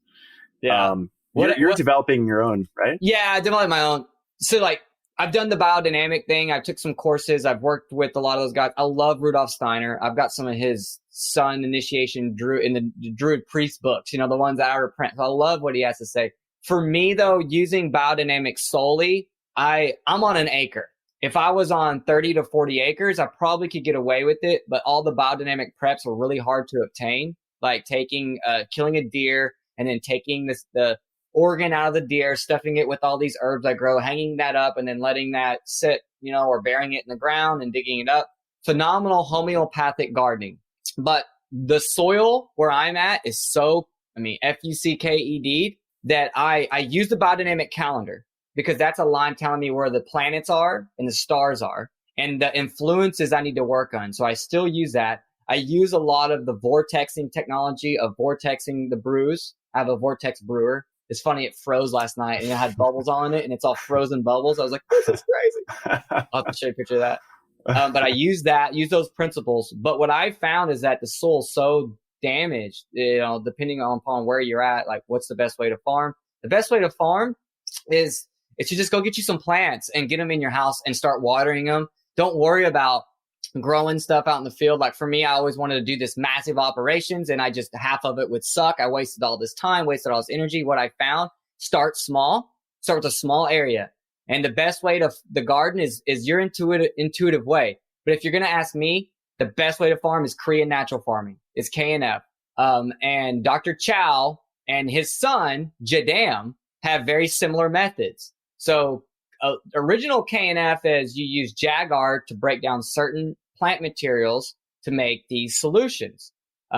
you're developing your own, right? Yeah, I developed my own. So like, I've done the biodynamic thing. I took some courses. I've worked with a lot of those guys. I love Rudolf Steiner. I've got some of his sun initiation in the Druid priest books, the ones that I reprint. So I love what he has to say. For me, though, using biodynamic solely, I'm on an acre. If I was on 30 to 40 acres, I probably could get away with it. But all the biodynamic preps were really hard to obtain, like killing a deer and then taking the organ out of the deer, stuffing it with all these herbs I grow, hanging that up, and then letting that sit, or burying it in the ground and digging it up. Phenomenal homeopathic gardening. But the soil where I'm at is FUCKED, that I use the biodynamic calendar because that's a line telling me where the planets are and the stars are and the influences I need to work on. So I still use that. I use a lot of the vortexing technology of vortexing the brews. I have a vortex brewer. It's funny, it froze last night and it had bubbles on it and it's all frozen bubbles. I was like, this is crazy. I'll have to show you a picture of that. But I use those principles. But what I found is that the soil is so damaged, depending upon where you're at. Like, what's the best way to farm? The best way to farm is to just go get you some plants and get them in your house and start watering them. Don't worry about growing stuff out in the field. Like for me, I always wanted to do this massive operations, and half of it would suck. I wasted all this time, wasted all this energy. What I found, start small, start with a small area. And the best way to the garden is your intuitive way. But if you're going to ask me, the best way to farm is Korean natural farming. It's KNF. And Dr. Chow and his son, Jadam, have very similar methods. So original KNF is you use Jagar to break down certain plant materials to make these solutions.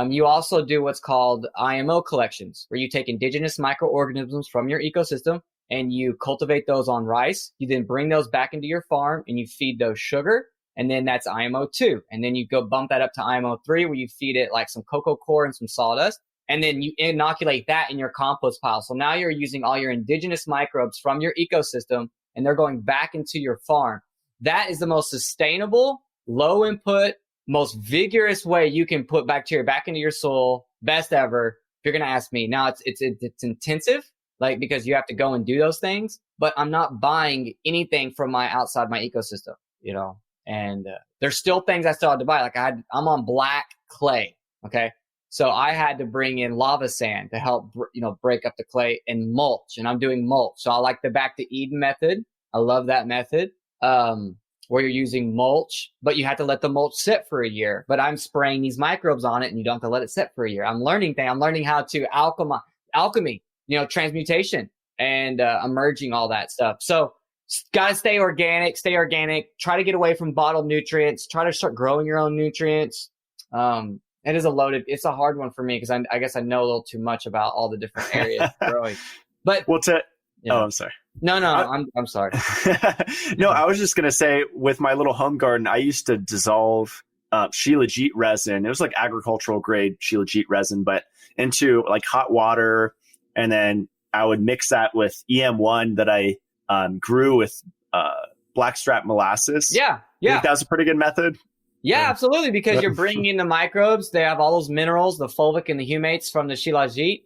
You also do what's called IMO collections, where you take indigenous microorganisms from your ecosystem and you cultivate those on rice. You then bring those back into your farm and you feed those sugar. And then that's IMO 2. And then you go bump that up to IMO 3, where you feed it like some cocoa core and some sawdust. And then you inoculate that in your compost pile. So now you're using all your indigenous microbes from your ecosystem, and they're going back into your farm. That is the most sustainable, low input, most vigorous way you can put bacteria back into your soil. Best ever. If you're going to ask me. Now it's intensive, like, because you have to go and do those things, but I'm not buying anything from outside my ecosystem, and there's still things I still had to buy. Like I'm on black clay. Okay. So I had to bring in lava sand to help, break up the clay, and mulch. And I'm doing mulch. So I like the Back to Eden method. I love that method, where you're using mulch, but you have to let the mulch sit for a year. But I'm spraying these microbes on it, and you don't have to let it sit for a year. I'm learning how to alchemy, transmutation, and emerging all that stuff. So got to stay organic, try to get away from bottled nutrients, try to start growing your own nutrients. It's a hard one for me because I guess I know a little too much about all the different areas of growing. But I'm sorry. No, I'm sorry. No, I was just going to say, with my little home garden, I used to dissolve shilajit resin. It was like agricultural grade shilajit resin, but into like hot water. And then I would mix that with EM1 that I grew with blackstrap molasses. Yeah. I think that was a pretty good method. Yeah, absolutely. Because you're bringing in the microbes. They have all those minerals, the fulvic and the humates from the shilajit.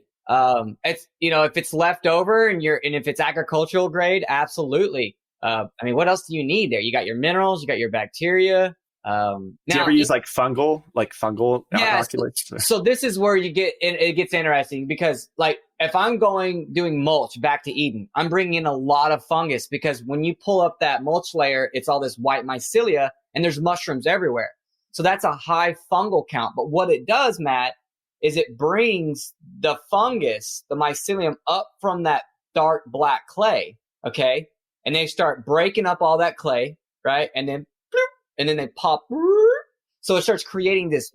It's, if it's left over and if it's agricultural grade, absolutely. What else do you need there? You got your minerals, you got your bacteria. Do you ever use fungal inoculants? So this is where it gets interesting, because if I'm doing mulch Back to Eden, I'm bringing in a lot of fungus, because when you pull up that mulch layer, it's all this white mycelia and there's mushrooms everywhere. So that's a high fungal count. But what it does, Matt, is it brings the fungus, the mycelium, up from that dark black clay. Okay. And they start breaking up all that clay, right? And then they pop. So it starts creating this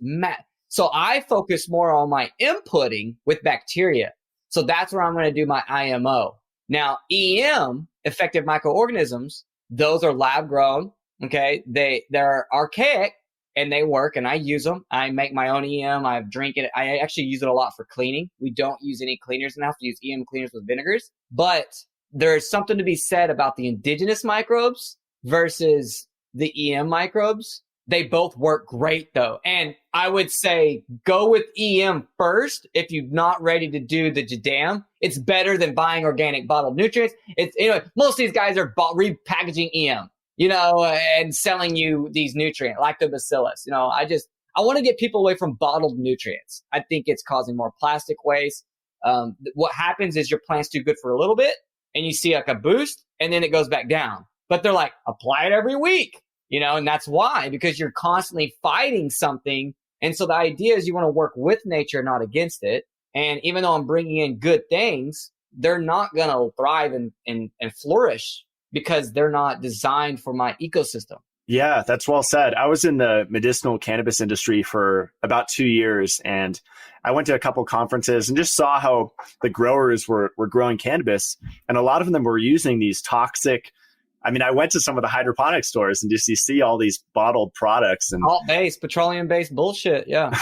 So I focus more on my inputting with bacteria. So that's where I'm going to do my IMO. Now, EM, effective microorganisms, those are lab grown. Okay. They're archaic and they work, and I use them. I make my own EM. I drink it. I actually use it a lot for cleaning. We don't use any cleaners in the house. We use EM cleaners with vinegars. But there's something to be said about the indigenous microbes versus the EM microbes. They both work great though. And I would say go with EM first if you're not ready to do the Jadam. It's better than buying organic bottled nutrients. It's, most of these guys are repackaging EM, and selling you these nutrients, lactobacillus. I want to get people away from bottled nutrients. I think it's causing more plastic waste. What happens is your plants do good for a little bit and you see like a boost, and then it goes back down. But they're like, apply it every week. And that's why, because you're constantly fighting something. And so the idea is you want to work with nature, not against it. And even though I'm bringing in good things, they're not going to thrive and flourish because they're not designed for my ecosystem. Yeah, that's well said. I was in the medicinal cannabis industry for about 2 years, and I went to a couple conferences and just saw how the growers were growing cannabis. And a lot of them were using these toxic, I went to some of the hydroponic stores and just you see all these bottled products and petroleum-based bullshit. Yeah.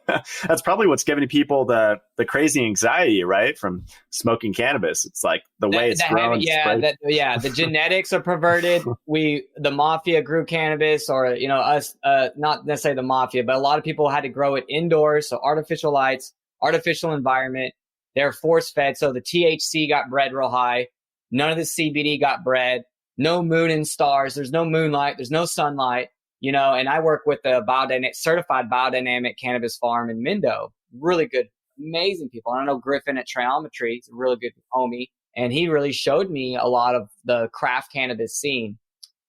That's probably what's giving people the crazy anxiety, right? From smoking cannabis. It's like the way it's grown. The genetics are perverted. The mafia grew cannabis, or, you know, us, not necessarily the mafia, but a lot of people had to grow it indoors. So artificial lights, artificial environment, they're force fed. So the THC got bred real high. None of the CBD got bred. No moon and stars. There's no moonlight. There's no sunlight. You know, and I work with a certified biodynamic cannabis farm in Mendo. Really good, amazing people. I know Griffin at Triometry. He's a really good homie. And he really showed me a lot of the craft cannabis scene.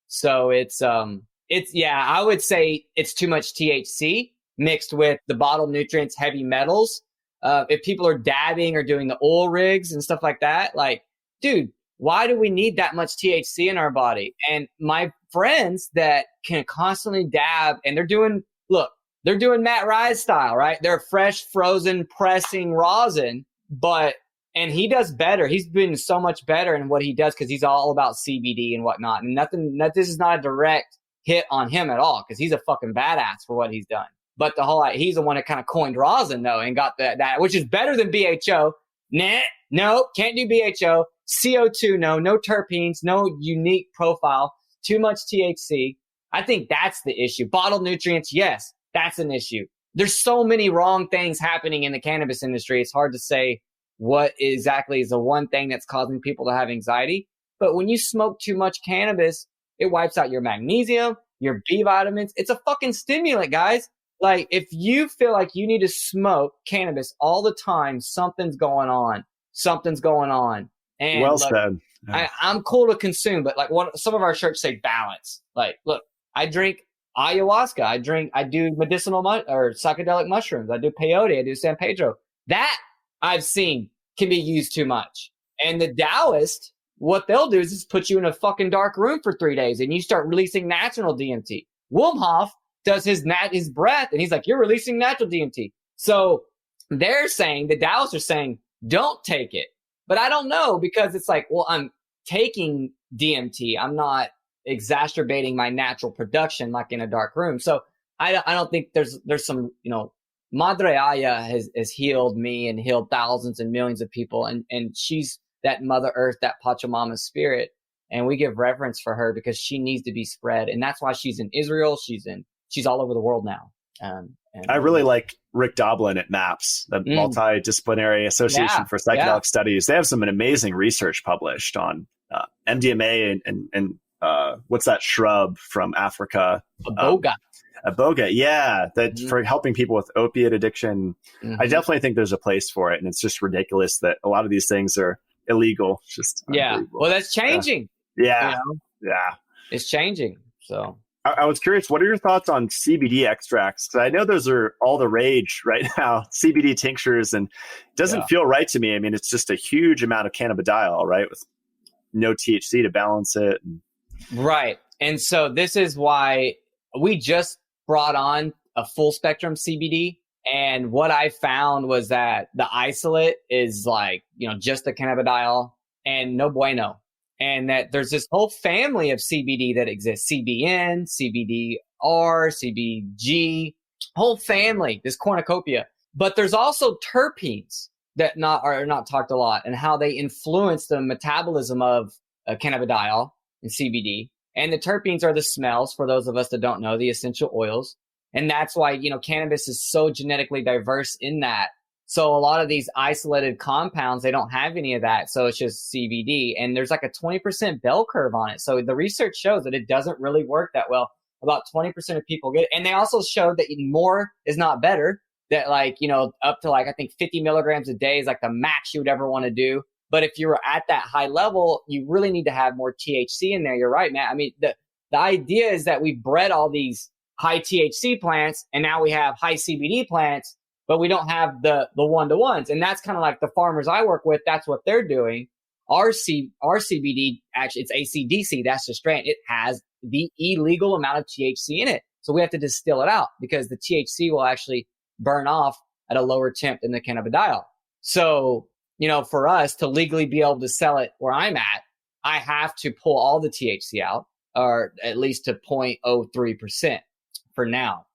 So I would say it's too much THC mixed with the bottled nutrients, heavy metals. If people are dabbing or doing the oil rigs and stuff like that, like, dude, why do we need that much THC in our body? And my friends that can constantly dab, and they're doing Matt Rise style, right? They're fresh, frozen, pressing rosin, and he does better. He's been so much better in what he does because he's all about CBD and whatnot. And this is not a direct hit on him at all because he's a fucking badass for what he's done. But he's the one that kind of coined rosin though and got that, which is better than BHO. Nah, no, can't do BHO. CO2, no terpenes, no unique profile, too much THC. I think that's the issue. Bottled nutrients, yes, that's an issue. There's so many wrong things happening in the cannabis industry. It's hard to say what exactly is the one thing that's causing people to have anxiety. But when you smoke too much cannabis, it wipes out your magnesium, your B vitamins. It's a fucking stimulant, guys. Like, if you feel like you need to smoke cannabis all the time, something's going on. And well look, said. I'm cool to consume, but like some of our shirts say balance. Like, look, I drink ayahuasca. I do medicinal or psychedelic mushrooms. I do peyote. I do San Pedro. That I've seen can be used too much. And the Taoist, what they'll do is just put you in a fucking dark room for 3 days and you start releasing natural DMT. Wim Hof does his breath and he's like, you're releasing natural DMT. So they're saying, the Taoists are saying, don't take it. But I don't know, because it's like, well, I'm taking DMT. I'm not exacerbating my natural production like in a dark room. So I don't think there's some, you know, Madre Aya has healed me and healed thousands and millions of people. And she's that Mother Earth, that Pachamama spirit. And we give reverence for her because she needs to be spread. And that's why she's in Israel. She's all over the world now. And I really like Rick Doblin at MAPS, the Multidisciplinary Association for Psychedelic Studies. They have some amazing research published on MDMA and what's that shrub from Africa? Iboga, yeah, that for helping people with opiate addiction. I definitely think there's a place for it, and it's just ridiculous that a lot of these things are illegal. It's just well, that's changing. Yeah, you know? Yeah, it's changing. So I was curious, what are your thoughts on CBD extracts? Because I know those are all the rage right now, CBD tinctures, and it doesn't feel right to me. I mean, it's just a huge amount of cannabidiol, right, with no THC to balance it. Right. And so this is why we just brought on a full spectrum CBD. And what I found was that the isolate is like, you know, just the cannabidiol and no bueno. And that there's this whole family of CBD that exists, CBN, CBDR, CBG, whole family, this cornucopia. But there's also terpenes that are not talked a lot, and how they influence the metabolism of cannabidiol and CBD. And the terpenes are the smells, for those of us that don't know, the essential oils. And that's why, you know, cannabis is so genetically diverse in that. So a lot of these isolated compounds, they don't have any of that. So it's just CBD. And there's like a 20% bell curve on it. So the research shows that it doesn't really work that well. About 20% of people get it. And they also showed that more is not better. That, like, you know, up to like, I think 50 milligrams a day is like the max you would ever want to do. But if you were at that high level, you really need to have more THC in there. You're right, Matt. I mean, the idea is that we bred all these high THC plants and now we have high CBD plants, but we don't have the one-to-ones. And that's kind of like the farmers I work with. That's what they're doing. Our CBD, actually, it's ACDC. That's the strain. It has the illegal amount of THC in it. So we have to distill it out because the THC will actually burn off at a lower temp than the cannabidiol. So, you know, for us to legally be able to sell it where I'm at, I have to pull all the THC out, or at least to 0.03% for now.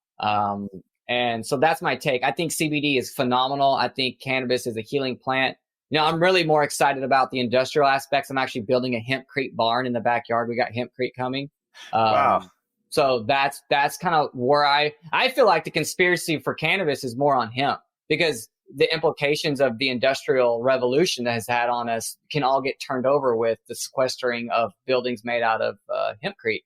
And so that's my take. I think CBD is phenomenal. I think cannabis is a healing plant. I'm really more excited about the industrial aspects. I'm actually building a hempcrete barn in the backyard. We got hempcrete coming. Wow. So that's kind of where I feel like the conspiracy for cannabis is more on hemp, because the implications of the industrial revolution that has had on us can all get turned over with the sequestering of buildings made out of hempcrete.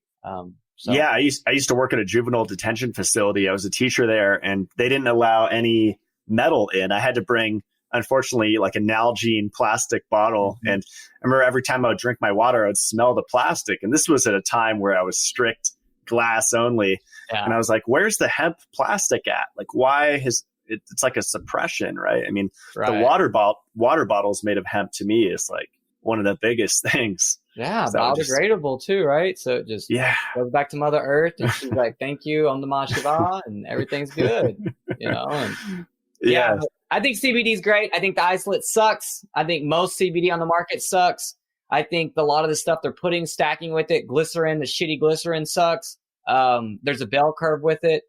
Yeah, I used to work at a juvenile detention facility. I was a teacher there, and they didn't allow any metal in. I had to bring, unfortunately, like a Nalgene plastic bottle. Mm-hmm. And I remember every time I would drink my water, I would smell the plastic. And this was at a time where I was strict glass only. Yeah. And I was like, where's the hemp plastic at? Like, why has it's like a suppression, right? I mean, the water bottles made of hemp to me is like one of the biggest things. Yeah, so biodegradable too, right? So it just goes back to Mother Earth, and she's like, "Thank you, Om Namah Shivaya," and everything's good, And I think CBD is great. I think the isolate sucks. I think most CBD on the market sucks. I think a lot of the stuff they're stacking with it, glycerin, the shitty glycerin sucks. There's a bell curve with it.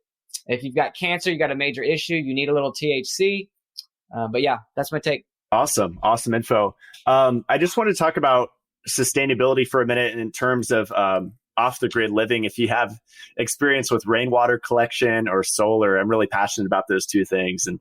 If you've got cancer, you got a major issue. You need a little THC. But yeah, that's my take. Awesome info. I just want to talk about sustainability for a minute in terms of off the grid living. If you have experience with rainwater collection or solar, I'm really passionate about those two things. And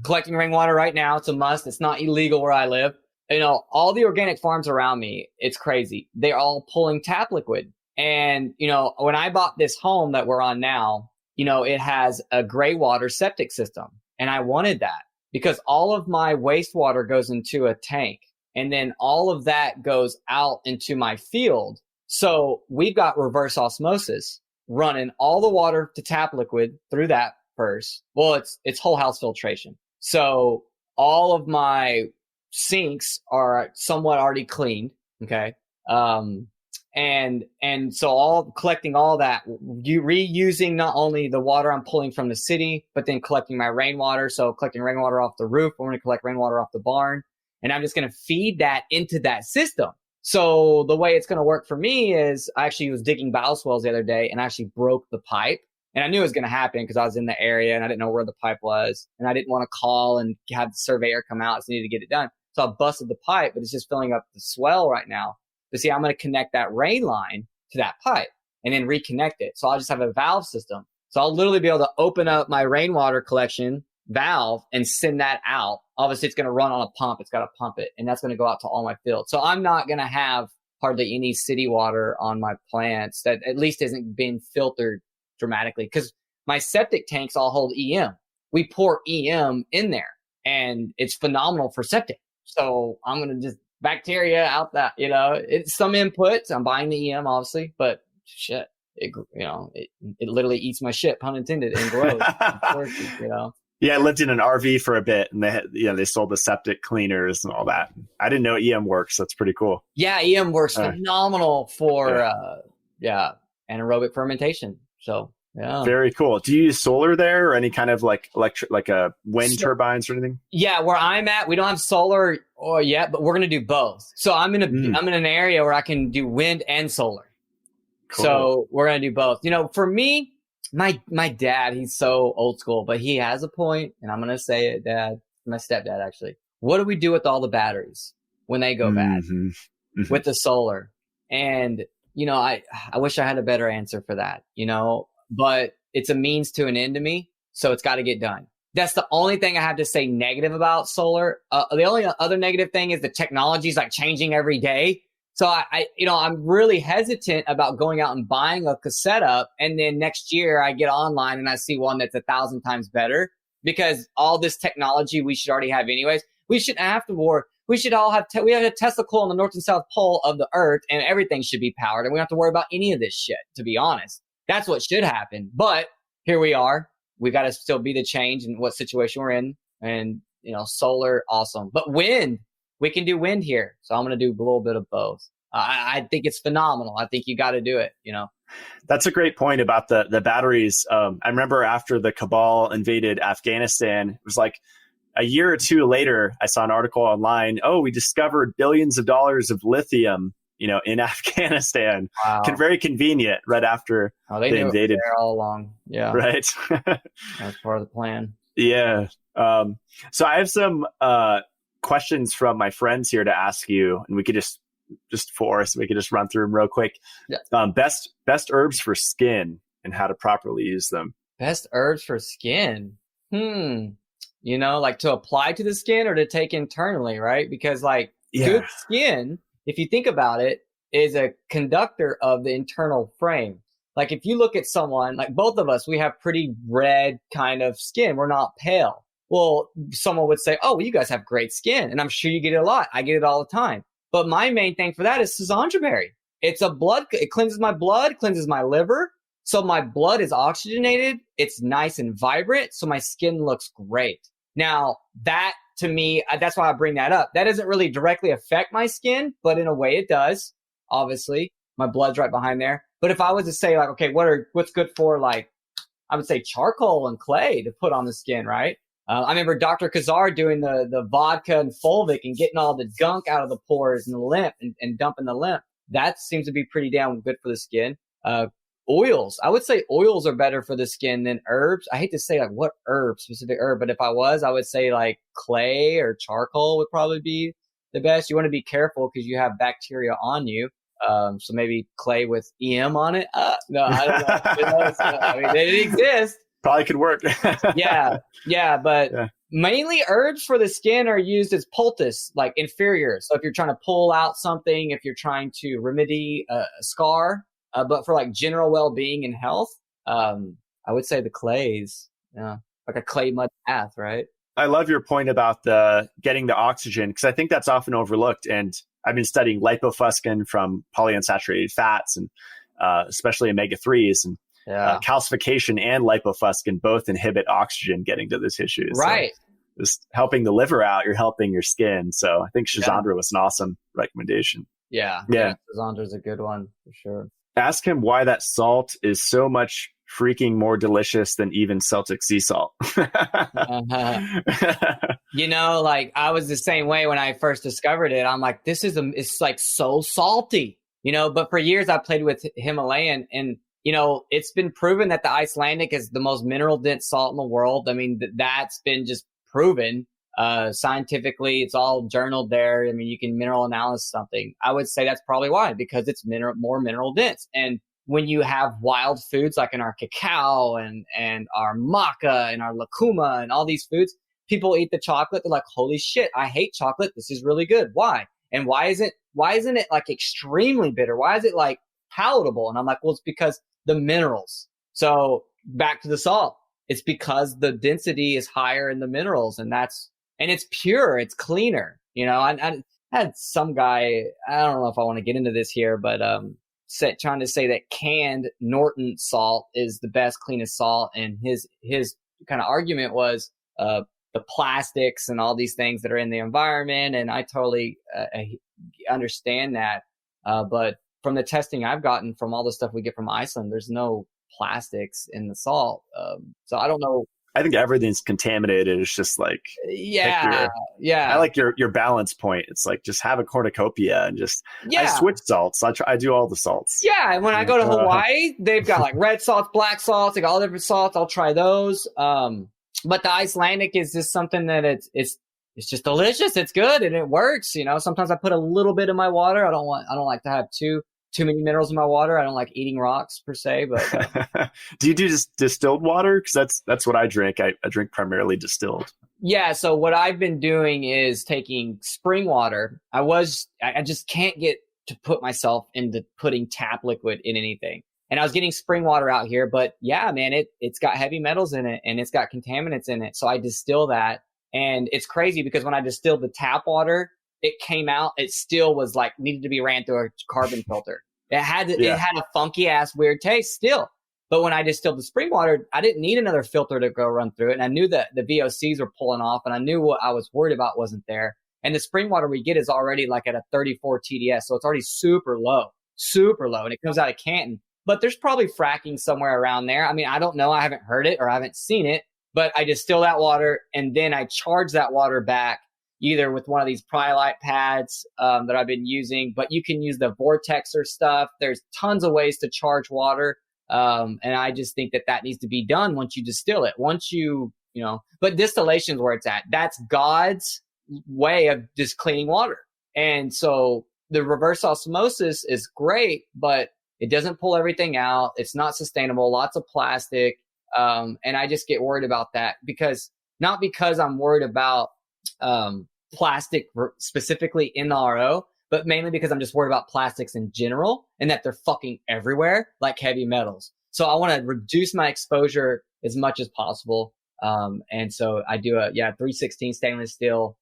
collecting rainwater right now, it's a must. It's not illegal where I live. All the organic farms around me, it's crazy. They're all pulling tap liquid. And, when I bought this home that we're on now, it has a gray water septic system. And I wanted that because all of my wastewater goes into a tank. And then all of that goes out into my field. So we've got reverse osmosis running all the water to tap liquid through that first. Well, it's whole house filtration. So all of my sinks are somewhat already cleaned. Okay. And so collecting all that, reusing not only the water I'm pulling from the city, but then collecting my rainwater. So collecting rainwater off the roof. We're going to collect rainwater off the barn. And I'm just going to feed that into that system. So the way it's going to work for me is I actually was digging bioswales the other day and I actually broke the pipe. And I knew it was going to happen because I was in the area and I didn't know where the pipe was. And I didn't want to call and have the surveyor come out. So I needed to get it done. So I busted the pipe, but it's just filling up the swell right now. But see, I'm going to connect that rain line to that pipe and then reconnect it. So I'll just have a valve system. So I'll literally be able to open up my rainwater collection valve and send that out. Obviously, it's going to run on a pump. It's got to pump it, and that's going to go out to all my fields. So I'm not going to have hardly any city water on my plants that at least isn't being filtered dramatically because my septic tanks all hold EM. We pour EM in there, and it's phenomenal for septic. So I'm going to just bacteria out that, it's some inputs. I'm buying the EM, obviously, but shit, it literally eats my shit, pun intended, and grows. Yeah, I lived in an RV for a bit, and they sold the septic cleaners and all that. I didn't know EM works. That's pretty cool. Yeah, EM works phenomenal for anaerobic fermentation. So yeah, very cool. Do you use solar there, or any kind of like wind turbines or anything? Yeah, where I'm at, we don't have solar yet, but we're gonna do both. So I'm in an area where I can do wind and solar. Cool. So we're gonna do both. For me. My dad, he's so old school, but he has a point, and I'm going to say it, Dad, my stepdad, actually. What do we do with all the batteries when they go bad with the solar? And, I wish I had a better answer for that, but it's a means to an end to me. So it's got to get done. That's the only thing I have to say negative about solar. The only other negative thing is the technology is like changing every day. So I'm really hesitant about going out and buying a setup. And then next year I get online and I see one that's 1,000 times better because all this technology we should already have anyways. We shouldn't have to worry. We should all have, we have a Tesla coil on the north and south pole of the earth and everything should be powered. And we don't have to worry about any of this shit, to be honest. That's what should happen. But here we are. We got to still be the change in what situation we're in. And, solar, awesome. But wind. We can do wind here. So I'm going to do a little bit of both. I think it's phenomenal. I think you got to do it, That's a great point about the batteries. I remember after the cabal invaded Afghanistan, it was like a year or two later, I saw an article online. Oh, we discovered billions of dollars of lithium, in Afghanistan. Wow. Very convenient right after They they knew invaded. it was there all along. Yeah. Right. That's part of the plan. Yeah. So I have some questions from my friends here to ask you, and we could just we could just run through them real quick. Yeah. Best herbs for skin and how to properly use them. Best herbs for skin. Like to apply to the skin or to take internally, right? Because like good skin, if you think about it, is a conductor of the internal frame. Like if you look at someone, like both of us, we have pretty red kind of skin. We're not pale. Well, someone would say, oh, well, you guys have great skin. And I'm sure you get it a lot. I get it all the time. But my main thing for that is Sazanja berry. It cleanses my blood, cleanses my liver. So my blood is oxygenated. It's nice and vibrant. So my skin looks great. Now that to me, that's why I bring that up. That doesn't really directly affect my skin, but in a way it does. Obviously, my blood's right behind there. But if I was to say like, okay, what's good for like, I would say charcoal and clay to put on the skin, right? I remember Dr. Kazar doing the vodka and fulvic and getting all the gunk out of the pores and the lymph and dumping the lymph. That seems to be pretty damn good for the skin. Oils. I would say oils are better for the skin than herbs. I hate to say like what specific herb, but if I would say like clay or charcoal would probably be the best. You want to be careful because you have bacteria on you. So maybe clay with EM on it. No, I don't know. I mean, they exist. Probably could work. Yeah. But mainly herbs for the skin are used as poultice, like inferior. So if you're trying to pull out something, if you're trying to remedy a scar, but for like general well-being and health, I would say the clays, like a clay mud bath, right? I love your point about getting the oxygen, because I think that's often overlooked. And I've been studying lipofuscin from polyunsaturated fats and especially omega-3s, and calcification and lipofuscin both inhibit oxygen getting to the tissues. Right. So just helping the liver out, you're helping your skin. So I think Shazandra was an awesome recommendation. Yeah. Shazandra's a good one for sure. Ask him why that salt is so much freaking more delicious than even Celtic sea salt. Like I was the same way when I first discovered it. I'm like, it's like so salty, but for years I played with Himalayan, and it's been proven that the Icelandic is the most mineral dense salt in the world. I mean, that's been just proven scientifically. It's all journaled there. I mean, you can mineral analysis something. I would say that's probably why, because it's more mineral dense. And when you have wild foods like in our cacao and our maca and our lucuma and all these foods, people eat the chocolate. They're like, holy shit, I hate chocolate. This is really good. Why? And why isn't it like extremely bitter? Why is it like palatable? And I'm like, well, it's because the minerals. So back to the salt. It's because the density is higher in the minerals, and it's pure. It's cleaner. I had some guy, I don't know if I want to get into this here, but trying to say that canned Norton salt is the best, cleanest salt. And his kind of argument was the plastics and all these things that are in the environment. And I totally understand that. But from the testing I've gotten from all the stuff we get from Iceland, there's no plastics in the salt. So I don't know. I think everything's contaminated. It's just like, yeah. I like your balance point. It's like, just have a cornucopia and I switch salts. I do all the salts. Yeah. And when I go to Hawaii, they've got like red salts, black salts, they got all different salts. I'll try those. But the Icelandic is just something that it's just delicious. It's good and it works. Sometimes I put a little bit in my water. I don't like to have too many minerals in my water. I don't like eating rocks per se, but do you do just distilled water? Because that's what I drink. I drink primarily distilled. Yeah. So what I've been doing is taking spring water. I just can't get to put myself into putting tap liquid in anything. And I was getting spring water out here, but yeah, man, it's got heavy metals in it and it's got contaminants in it. So I distill that, and it's crazy because when I distilled the tap water, it came out, it still was like needed to be ran through a carbon filter. It had a funky ass weird taste still. But when I distilled the spring water, I didn't need another filter to go run through it. And I knew that the VOCs were pulling off, and I knew what I was worried about wasn't there. And the spring water we get is already like at a 34 TDS. So it's already super low. And it comes out of Canton. But there's probably fracking somewhere around there. I mean, I don't know. I haven't heard it or I haven't seen it. But I distill that water and then I charge that water back either with one of these Pryolite pads that I've been using, but you can use the Vortexer stuff. There's tons of ways to charge water. And I just think that needs to be done once you distill it. Once but distillation is where it's at. That's God's way of just cleaning water. And so the reverse osmosis is great, but it doesn't pull everything out. It's not sustainable, lots of plastic. And I just get worried about that not because I'm worried about plastic specifically in the RO, but mainly because I'm just worried about plastics in general and that they're fucking everywhere like heavy metals. So I want to reduce my exposure as much as possible. And so I do a 316 stainless steel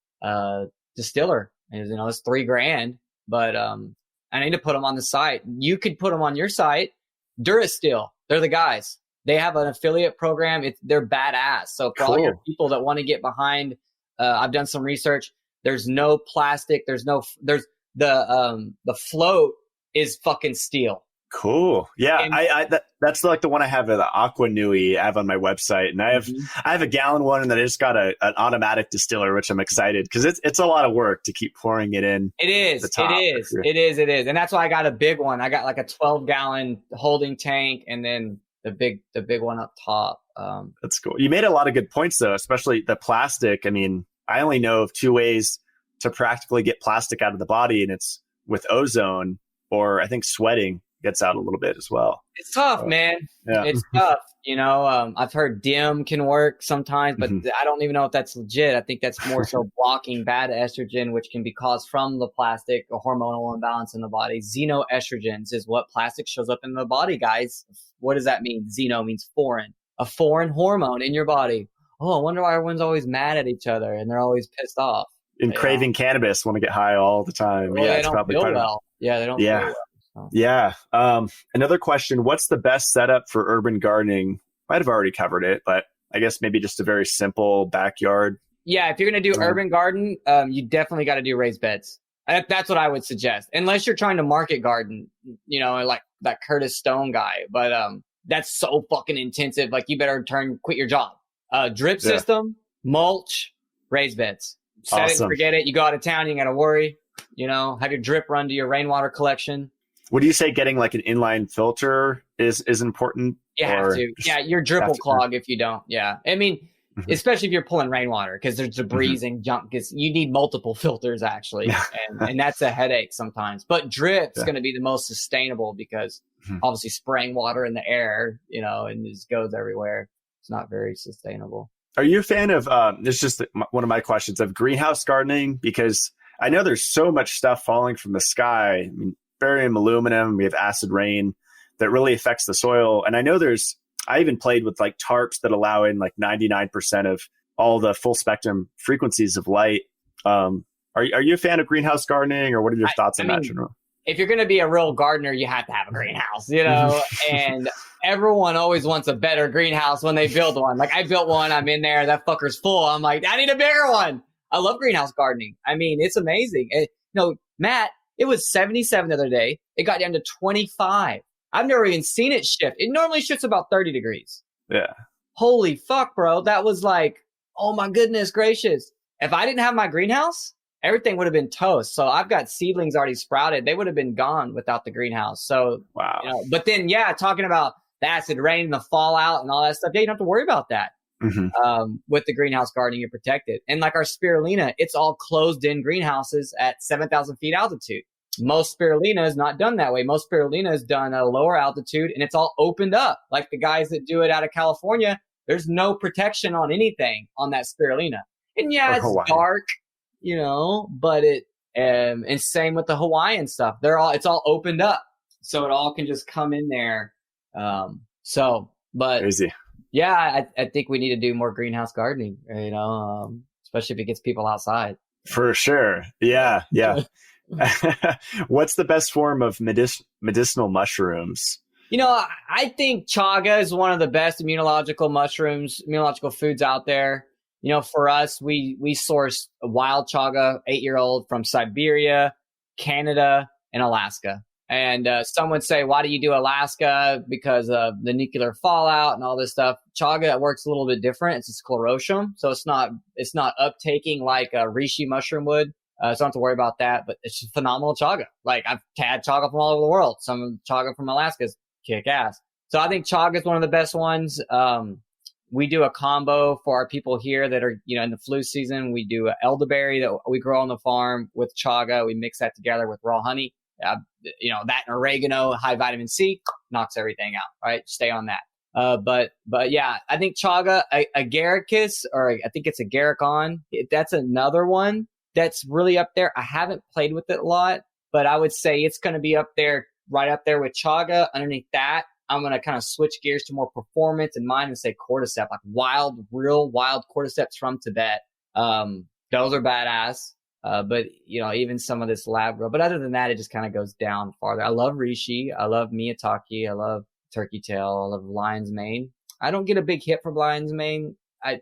distiller. And, it's $3,000, but I need to put them on the site. You could put them on your site. Durasteel, they're the guys. They have an affiliate program. They're badass. So for all your people that want to get behind, I've done some research. There's no plastic. There's the float is fucking steel. Cool. Yeah. That's like the one I have, the Aqua Nui I have on my website. And I have a gallon one, and then I just got an automatic distiller, which I'm excited because it's a lot of work to keep pouring it in. It is. It is. And that's why I got a big one. I got like a 12-gallon holding tank, and then the big one up top. That's cool. You made a lot of good points though, especially the plastic. I mean, I only know of 2 ways to practically get plastic out of the body, and it's with ozone, or I think sweating gets out a little bit as well. It's tough, man. Yeah. It's tough. I've heard DIM can work sometimes, but I don't even know if that's legit. I think that's more so blocking bad estrogen, which can be caused from the plastic, a hormonal imbalance in the body. Xenoestrogens is what plastic shows up in the body, guys. What does that mean? Xeno means foreign. A foreign hormone in your body. Oh, I wonder why everyone's always mad at each other and they're always pissed off. And craving cannabis, want to get high all the time. Well, it's probably feel well. Yeah, they don't feel well. Oh. Yeah. Another question, what's the best setup for urban gardening? Might have already covered it, but I guess maybe just a very simple backyard. Yeah. If you're going to do urban garden, you definitely got to do raised beds. That's what I would suggest. Unless you're trying to market garden, like that Curtis Stone guy, but, that's so fucking intensive. Like you better quit your job. Drip system, mulch, raised beds. Set it and forget it. You go out of town, you got to worry, have your drip run to your rainwater collection. Would you say getting like an inline filter is important? You have to. Yeah, your drip will clog if you don't. Yeah. I mean, especially if you're pulling rainwater because there's debris and junk. Because you need multiple filters actually, and that's a headache sometimes. But drip's going to be the most sustainable because obviously spraying water in the air, and it just goes everywhere. It's not very sustainable. Are you a fan of? It's just one of my questions of greenhouse gardening because I know there's so much stuff falling from the sky. I mean, barium, aluminum, we have acid rain that really affects the soil. And I know I even played with like tarps that allow in like 99% of all the full spectrum frequencies of light. Are you a fan of greenhouse gardening, or what are your thoughts on that in general? If you're going to be a real gardener, you have to have a greenhouse, and everyone always wants a better greenhouse when they build one. Like I built one, I'm in there, that fucker's full. I'm like, I need a bigger one. I love greenhouse gardening. I mean, it's amazing. Matt, it was 77 the other day. It got down to 25. I've never even seen it shift. It normally shifts about 30 degrees. Yeah. Holy fuck, bro. That was like, oh my goodness gracious. If I didn't have my greenhouse, everything would have been toast. So I've got seedlings already sprouted. They would have been gone without the greenhouse. So, wow. But then, talking about the acid rain and the fallout and all that stuff, you don't have to worry about that. With the greenhouse gardening, you're protected. And like our spirulina, it's all closed in greenhouses at 7,000 feet altitude. Most spirulina is not done that way. Most spirulina is done at a lower altitude and it's all opened up. Like the guys that do it out of California, there's no protection on anything on that spirulina. And it's dark, but and same with the Hawaiian stuff. It's all opened up. So it all can just come in there. Crazy. Yeah, I think we need to do more greenhouse gardening, especially if it gets people outside. For sure. Yeah. What's the best form of medicinal mushrooms? I think chaga is one of the best immunological foods out there. For us, we source a wild chaga, 8-year-old from Siberia, Canada, and Alaska. And some would say, why do you do Alaska? Because of the nuclear fallout and all this stuff. Chaga works a little bit different. It's a sclerotium, so it's not uptaking like a reishi mushroom would. So I don't have to worry about that. But it's phenomenal chaga. Like I've had chaga from all over the world. Some chaga from Alaska is kick ass. So I think chaga is one of the best ones. We do a combo for our people here that are, in the flu season. We do elderberry that we grow on the farm with chaga. We mix that together with raw honey. That and oregano, high vitamin C, knocks everything out, right? Stay on that. But yeah, I think chaga, agaricus, or I think it's agaricon. That's another one that's really up there. I haven't played with it a lot, but I would say it's going to be up there, right up there with chaga. Underneath that, I'm going to kind of switch gears to more performance and mine and say cordyceps, like real wild cordyceps from Tibet. Those are badass. But even some of this lab grow. But other than that, it just kind of goes down farther. I love reishi. I love miyatake. I love turkey tail. I love lion's mane. I don't get a big hit from lion's mane. I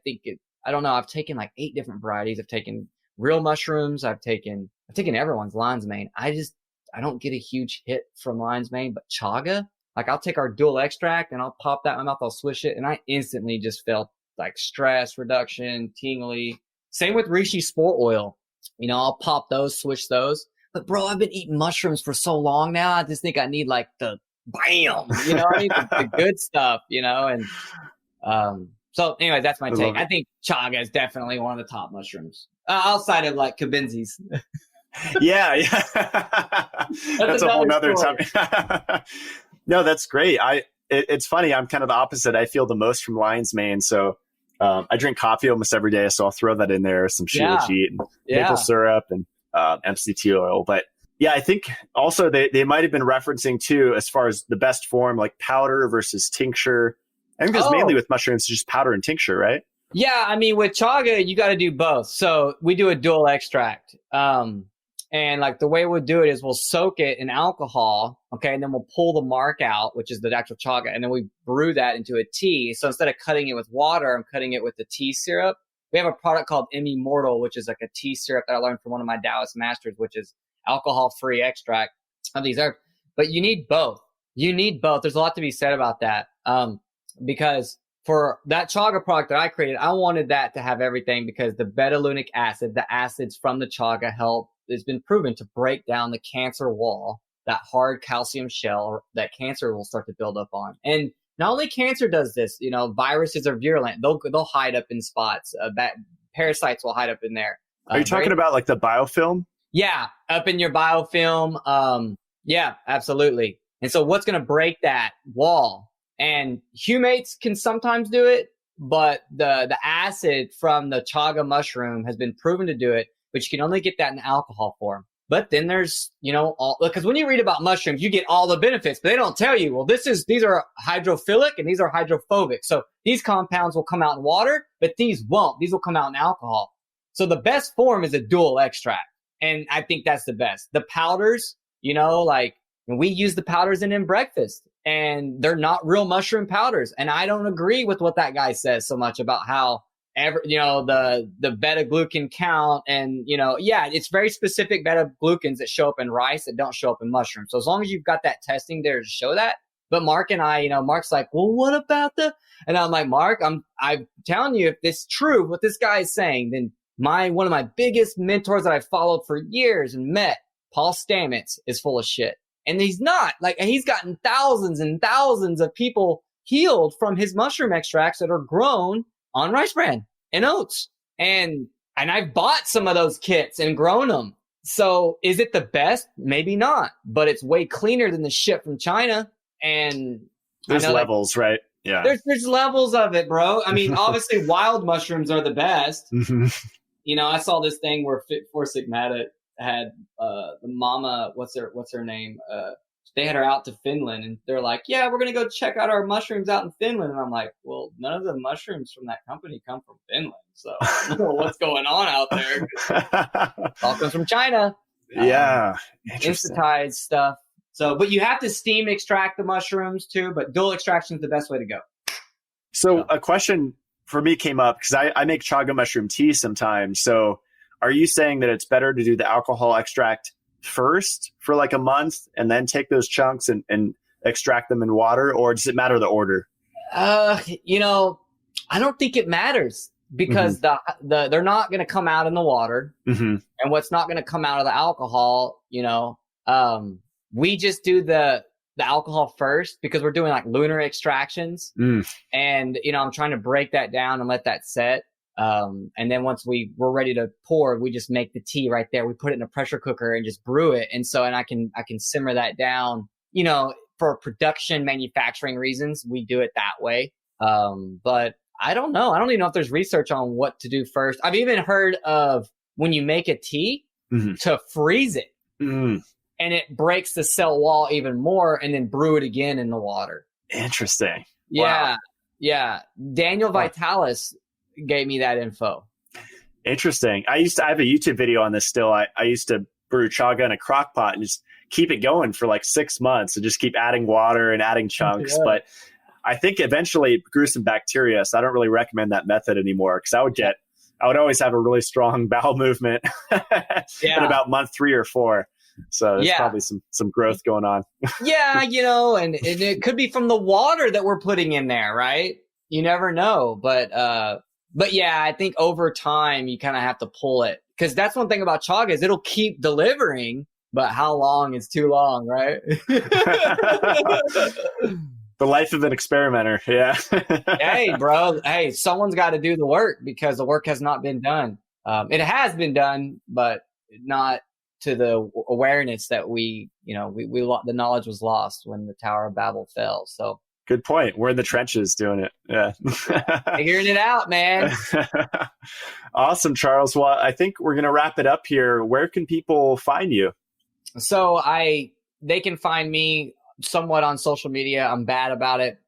don't know. I've taken like 8 different varieties. I've taken real mushrooms. I've taken everyone's lion's mane. I don't get a huge hit from lion's mane, but chaga, like I'll take our dual extract and I'll pop that in my mouth. I'll swish it. And I instantly just felt like stress reduction, tingly. Same with reishi spore oil. I'll pop those, switch those. But bro, I've been eating mushrooms for so long now. I just think I need like the bam, I need the good stuff, and so anyway, that's my take. I think chaga is definitely one of the top mushrooms outside of like Kabinzi's. Yeah. That's a whole nother topic. No, that's great. It's funny. I'm kind of the opposite. I feel the most from lion's mane. So I drink coffee almost every day, so I'll throw that in there, some shilajit and maple syrup and MCT oil. But yeah, I think also they might have been referencing too, as far as the best form, like powder versus tincture. I think it's mainly with mushrooms, just powder and tincture, right? Yeah, I mean, with chaga, you got to do both. So we do a dual extract. And like the way we'll do it is we'll soak it in alcohol, okay, and then we'll pull the mark out, which is the actual chaga, and then we brew that into a tea. So instead of cutting it with water, I'm cutting it with the tea syrup. We have a product called Immortal, which is like a tea syrup that I learned from one of my Taoist masters, which is alcohol-free extract of these herbs. But you need both. There's a lot to be said about that, because for that chaga product that I created, I wanted that to have everything, because the beta-lunic acid, the acids from the chaga help. It's been proven to break down the cancer wall, that hard calcium shell that cancer will start to build up on. And not only cancer does this, viruses are virulent. They'll hide up in spots. Parasites will hide up in there. Are you talking about like the biofilm? Yeah, up in your biofilm. Yeah, absolutely. And so what's going to break that wall? And humates can sometimes do it, but the acid from the chaga mushroom has been proven to do it. But you can only get that in alcohol form. But then there's, because when you read about mushrooms, you get all the benefits, but they don't tell you, well, these are hydrophilic and these are hydrophobic. So these compounds will come out in water, but these won't. These will come out in alcohol. So the best form is a dual extract. And I think that's the best. The powders, like we use the powders in breakfast, and they're not real mushroom powders. And I don't agree with what that guy says so much about how the beta glucan count, and it's very specific beta glucans that show up in rice that don't show up in mushrooms. So as long as you've got that testing there to show that. But Mark and I, Mark's like, well, what about and I'm like, Mark, I'm telling you, if it's true what this guy is saying, then one of my biggest mentors that I followed for years and met, Paul Stamets, is full of shit. And he's not. Like, he's gotten thousands and thousands of people healed from his mushroom extracts that are grown on rice bran and oats. And I've bought some of those kits and grown them. So is it the best? Maybe not, but it's way cleaner than the shit from China. And there's levels, right? Yeah. There's levels of it, bro. I mean, obviously wild mushrooms are the best. Mm-hmm. I saw this thing where Fit for Sigmata had the mama, what's her name? They had her out to Finland, and they're like, yeah, we're going to go check out our mushrooms out in Finland. And I'm like, well, none of the mushrooms from that company come from Finland. So I don't know what's going on out there. It all comes from China. Yeah. Instantized stuff. So, but you have to steam extract the mushrooms too, but dual extraction is the best way to go. So a question for me came up, because I make chaga mushroom tea sometimes. So are you saying that it's better to do the alcohol extract first for like a month and then take those chunks and extract them in water, or does it matter the order? You know, I don't think it matters because they're not going to come out in the water, and what's not going to come out of the alcohol, you know, we just do the alcohol first because we're doing like lunar extractions, and you know, I'm trying to break that down and let that set. And then once we're ready to pour, we just make the tea right there. We put it in a pressure cooker and just brew it. And so, and I can simmer that down, you know, for production manufacturing reasons, we do it that way. But I don't know. I don't even know if there's research on what to do first. I've even heard of when you make a tea to freeze it and it breaks the cell wall even more and then brew it again in the water. Interesting. Yeah. Wow. Yeah. Daniel Vitalis gave me that info. Interesting. I have a YouTube video on this still. I used to brew chaga in a crock pot and just keep it going for like 6 months and just keep adding water and adding chunks. Yeah. But I think eventually it grew some bacteria. So I don't really recommend that method anymore because I would always have a really strong bowel movement in about month 3 or 4. So there's probably some growth going on. Yeah, you know, and it could be from the water that we're putting in there, right? You never know. But yeah, I think over time you kind of have to pull it because that's one thing about chaga is it'll keep delivering, but how long is too long, right? The life of an experimenter. Yeah. Hey, bro. Hey, someone's got to do the work because the work has not been done. It has been done, but not to the awareness that we the knowledge was lost when the Tower of Babel fell. So. Good point. We're in the trenches doing it. Yeah. Figuring it out, man. Awesome, Charles. Well, I think we're going to wrap it up here. Where can people find you? So they can find me somewhat on social media. I'm bad about it.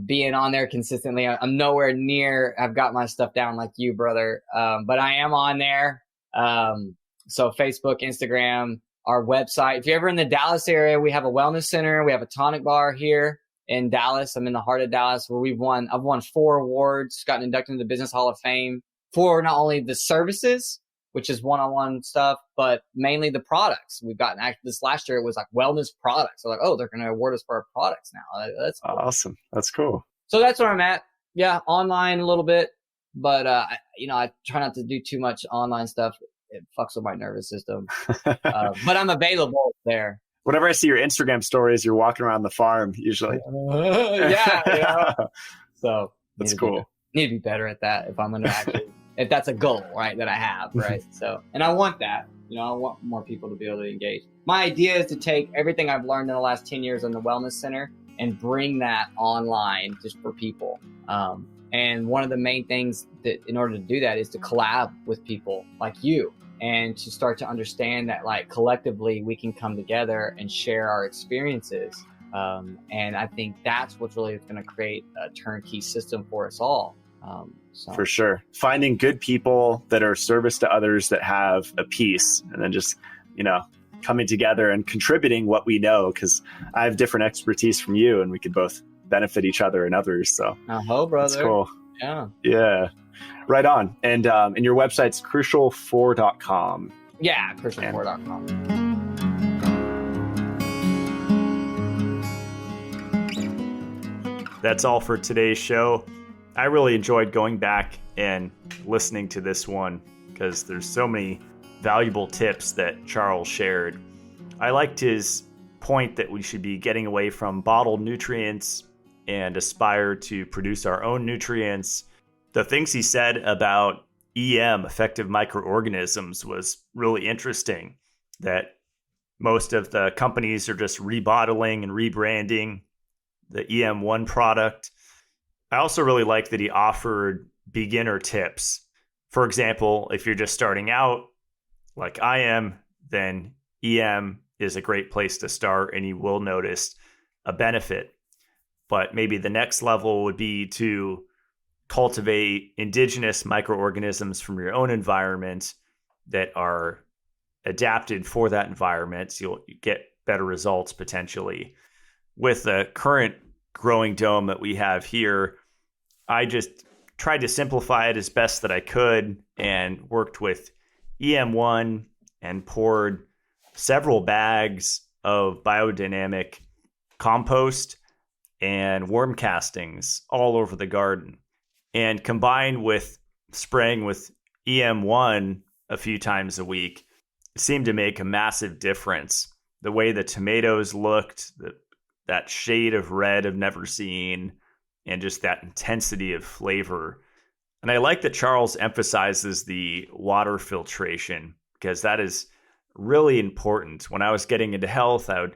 Being on there consistently. I'm nowhere near, I've got my stuff down like you, brother. But I am on there. So Facebook, Instagram, our website. If you're ever in the Dallas area, we have a wellness center. We have a tonic bar here in Dallas. I'm in the heart of Dallas where I've won 4 awards, gotten inducted into the Business Hall of Fame for not only the services, which is one-on-one stuff, but mainly the products. We've gotten this last year, it was like wellness products. So like, oh, they're going to award us for our products now. That's cool. Awesome. That's cool. So that's where I'm at. Yeah. Online a little bit, but I try not to do too much online stuff. It fucks with my nervous system, but I'm available there. Whenever I see your Instagram stories, you're walking around the farm usually. Yeah. You know? So that's cool. Need to be better at that if I'm going to actually, if that's a goal, right, that I have, right? So, and I want that, you know, I want more people to be able to engage. My idea is to take everything I've learned in the last 10 years in the Wellness Center and bring that online just for people. And one of the main things that in order to do that is to collab with people like you and to start to understand that like collectively we can come together and share our experiences. And I think that's what's really going to create a turnkey system for us all. For sure. Finding good people that are service to others that have a piece and then just, you know, coming together and contributing what we know because I have different expertise from you and we could both benefit each other and others. So brother. That's cool. Yeah. Yeah. Right on. And your website's crucial4.com. Yeah, crucial4.com. That's all for today's show. I really enjoyed going back and listening to this one because there's so many valuable tips that Charles shared. I liked his point that we should be getting away from bottled nutrients and aspire to produce our own nutrients. The things he said about EM, effective microorganisms, was really interesting, that most of the companies are just rebottling and rebranding the EM1 product. I also really like that he offered beginner tips. For example, if you're just starting out like I am, then EM is a great place to start and you will notice a benefit. But maybe the next level would be to cultivate indigenous microorganisms from your own environment that are adapted for that environment. So you'll get better results potentially. With the current growing dome that we have here, I just tried to simplify it as best that I could and worked with EM1 and poured several bags of biodynamic compost and worm castings all over the garden. And combined with spraying with EM1 a few times a week, it seemed to make a massive difference. The way the tomatoes looked, that shade of red I've never seen, and just that intensity of flavor. And I like that Charles emphasizes the water filtration, because that is really important. When I was getting into health, I would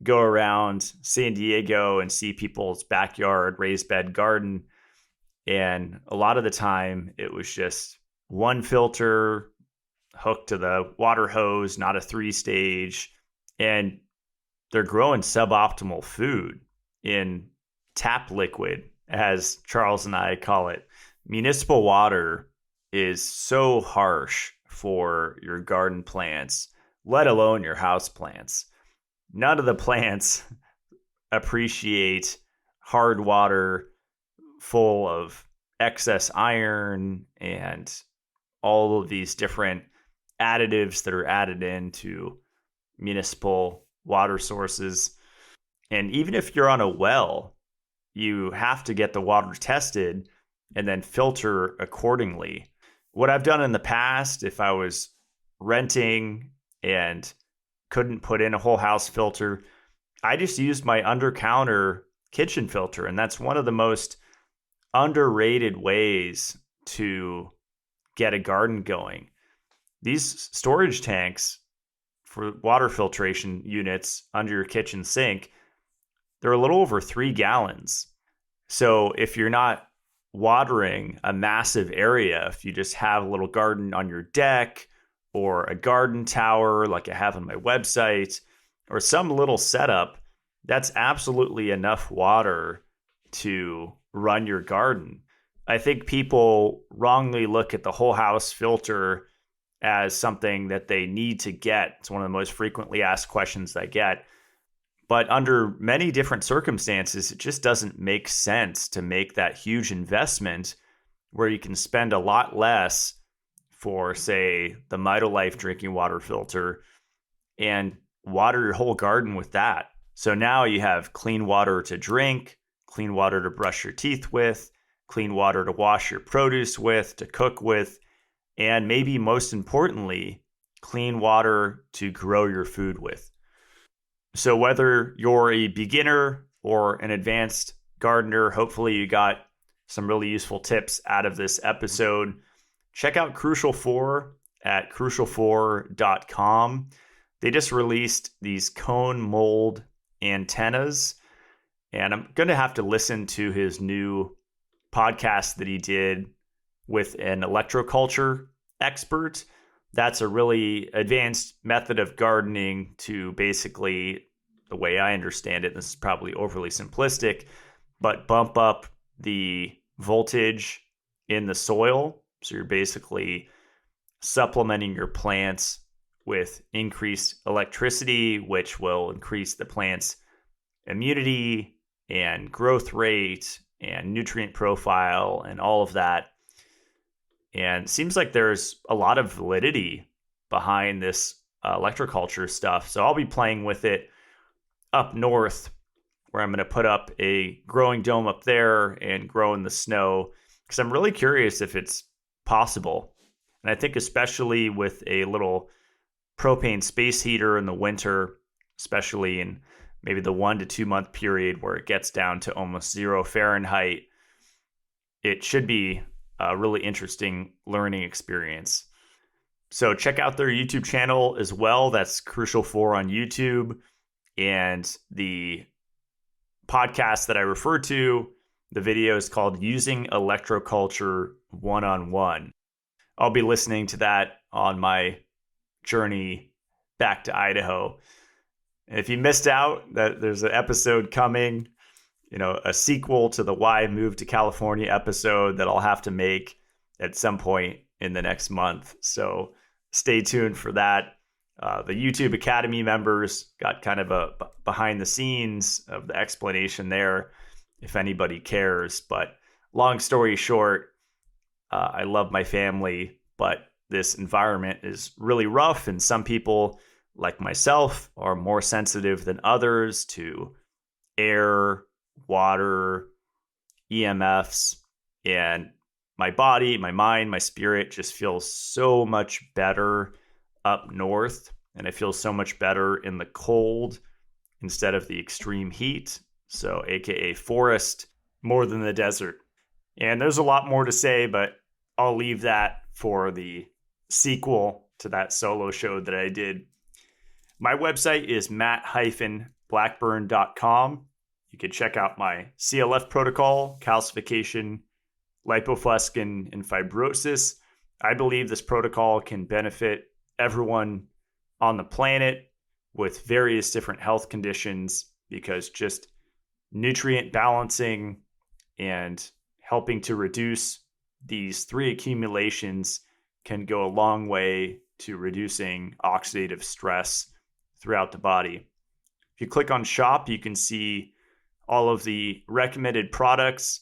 go around San Diego and see people's backyard raised bed garden. And a lot of the time it was just one filter hooked to the water hose, not a 3-stage. And they're growing suboptimal food in tap liquid, as Charles and I call it. Municipal water is so harsh for your garden plants, let alone your house plants. None of the plants appreciate hard water full of excess iron and all of these different additives that are added into municipal water sources. And even if you're on a well, you have to get the water tested and then filter accordingly. What I've done in the past, if I was renting and couldn't put in a whole house filter, I just used my under-counter kitchen filter. And that's one of the most underrated ways to get a garden going. These storage tanks for water filtration units under your kitchen sink, they're a little over 3 gallons. So if you're not watering a massive area, if you just have a little garden on your deck or a garden tower like I have on my website or some little setup, that's absolutely enough water to run your garden. I think people wrongly look at the whole house filter as something that they need to get. It's one of the most frequently asked questions I get. But under many different circumstances, it just doesn't make sense to make that huge investment where you can spend a lot less for, say, the Mitolife drinking water filter and water your whole garden with that. So now you have clean water to drink, clean water to brush your teeth with, clean water to wash your produce with, to cook with, and maybe most importantly, clean water to grow your food with. So whether you're a beginner or an advanced gardener, hopefully you got some really useful tips out of this episode. Check out Crucial 4 at crucial4.com. They just released these cone mold antennas, and I'm going to have to listen to his new podcast that he did with an electroculture expert. That's a really advanced method of gardening to basically, the way I understand it, this is probably overly simplistic, but bump up the voltage in the soil. So you're basically supplementing your plants with increased electricity, which will increase the plant's immunity and growth rate and nutrient profile and all of that. And it seems like there's a lot of validity behind this electroculture stuff. So I'll be playing with it up north, where I'm going to put up a growing dome up there and grow in the snow, because I'm really curious if it's possible. And I think especially with a little propane space heater in the winter, especially in maybe the 1 to 2 month period where it gets down to almost 0 Fahrenheit, it should be a really interesting learning experience. So check out their YouTube channel as well. That's Crucial 4 on YouTube. And the podcast that I refer to, the video is called Using Electroculture One-on-One. I'll be listening to that on my journey back to Idaho. And if you missed out, that there's an episode coming, a sequel to the Why I Moved to California episode that I'll have to make at some point in the next month. So stay tuned for that. The YouTube Academy members got kind of a behind the scenes of the explanation there, if anybody cares. But long story short, I love my family, but this environment is really rough, and some people like myself, are more sensitive than others to air, water, EMFs, and my body, my mind, my spirit just feels so much better up north. And I feel so much better in the cold instead of the extreme heat. So, AKA forest, more than the desert. And there's a lot more to say, but I'll leave that for the sequel to that solo show that I did. My website is matt-blackburn.com. You can check out my CLF protocol, calcification, lipofuscin, and fibrosis. I believe this protocol can benefit everyone on the planet with various different health conditions, because just nutrient balancing and helping to reduce these three accumulations can go a long way to reducing oxidative stress throughout the body. If you click on shop, you can see all of the recommended products.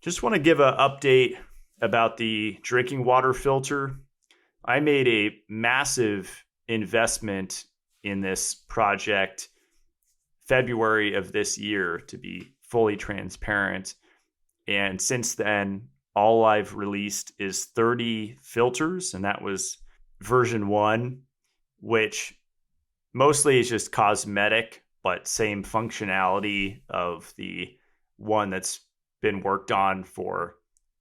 Just want to give an update about the drinking water filter. I made a massive investment in this project February of this year, to be fully transparent. And since then, all I've released is 30 filters, and that was version 1, which mostly is just cosmetic, but same functionality of the one that's been worked on for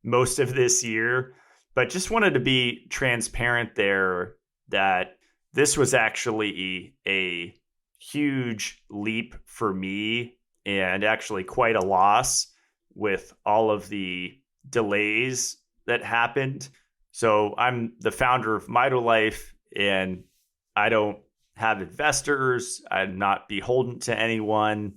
most of this year. But just wanted to be transparent there that this was actually a huge leap for me, and actually quite a loss with all of the delays that happened. So I'm the founder of Mitolife, and I don't have investors. I'm not beholden to anyone.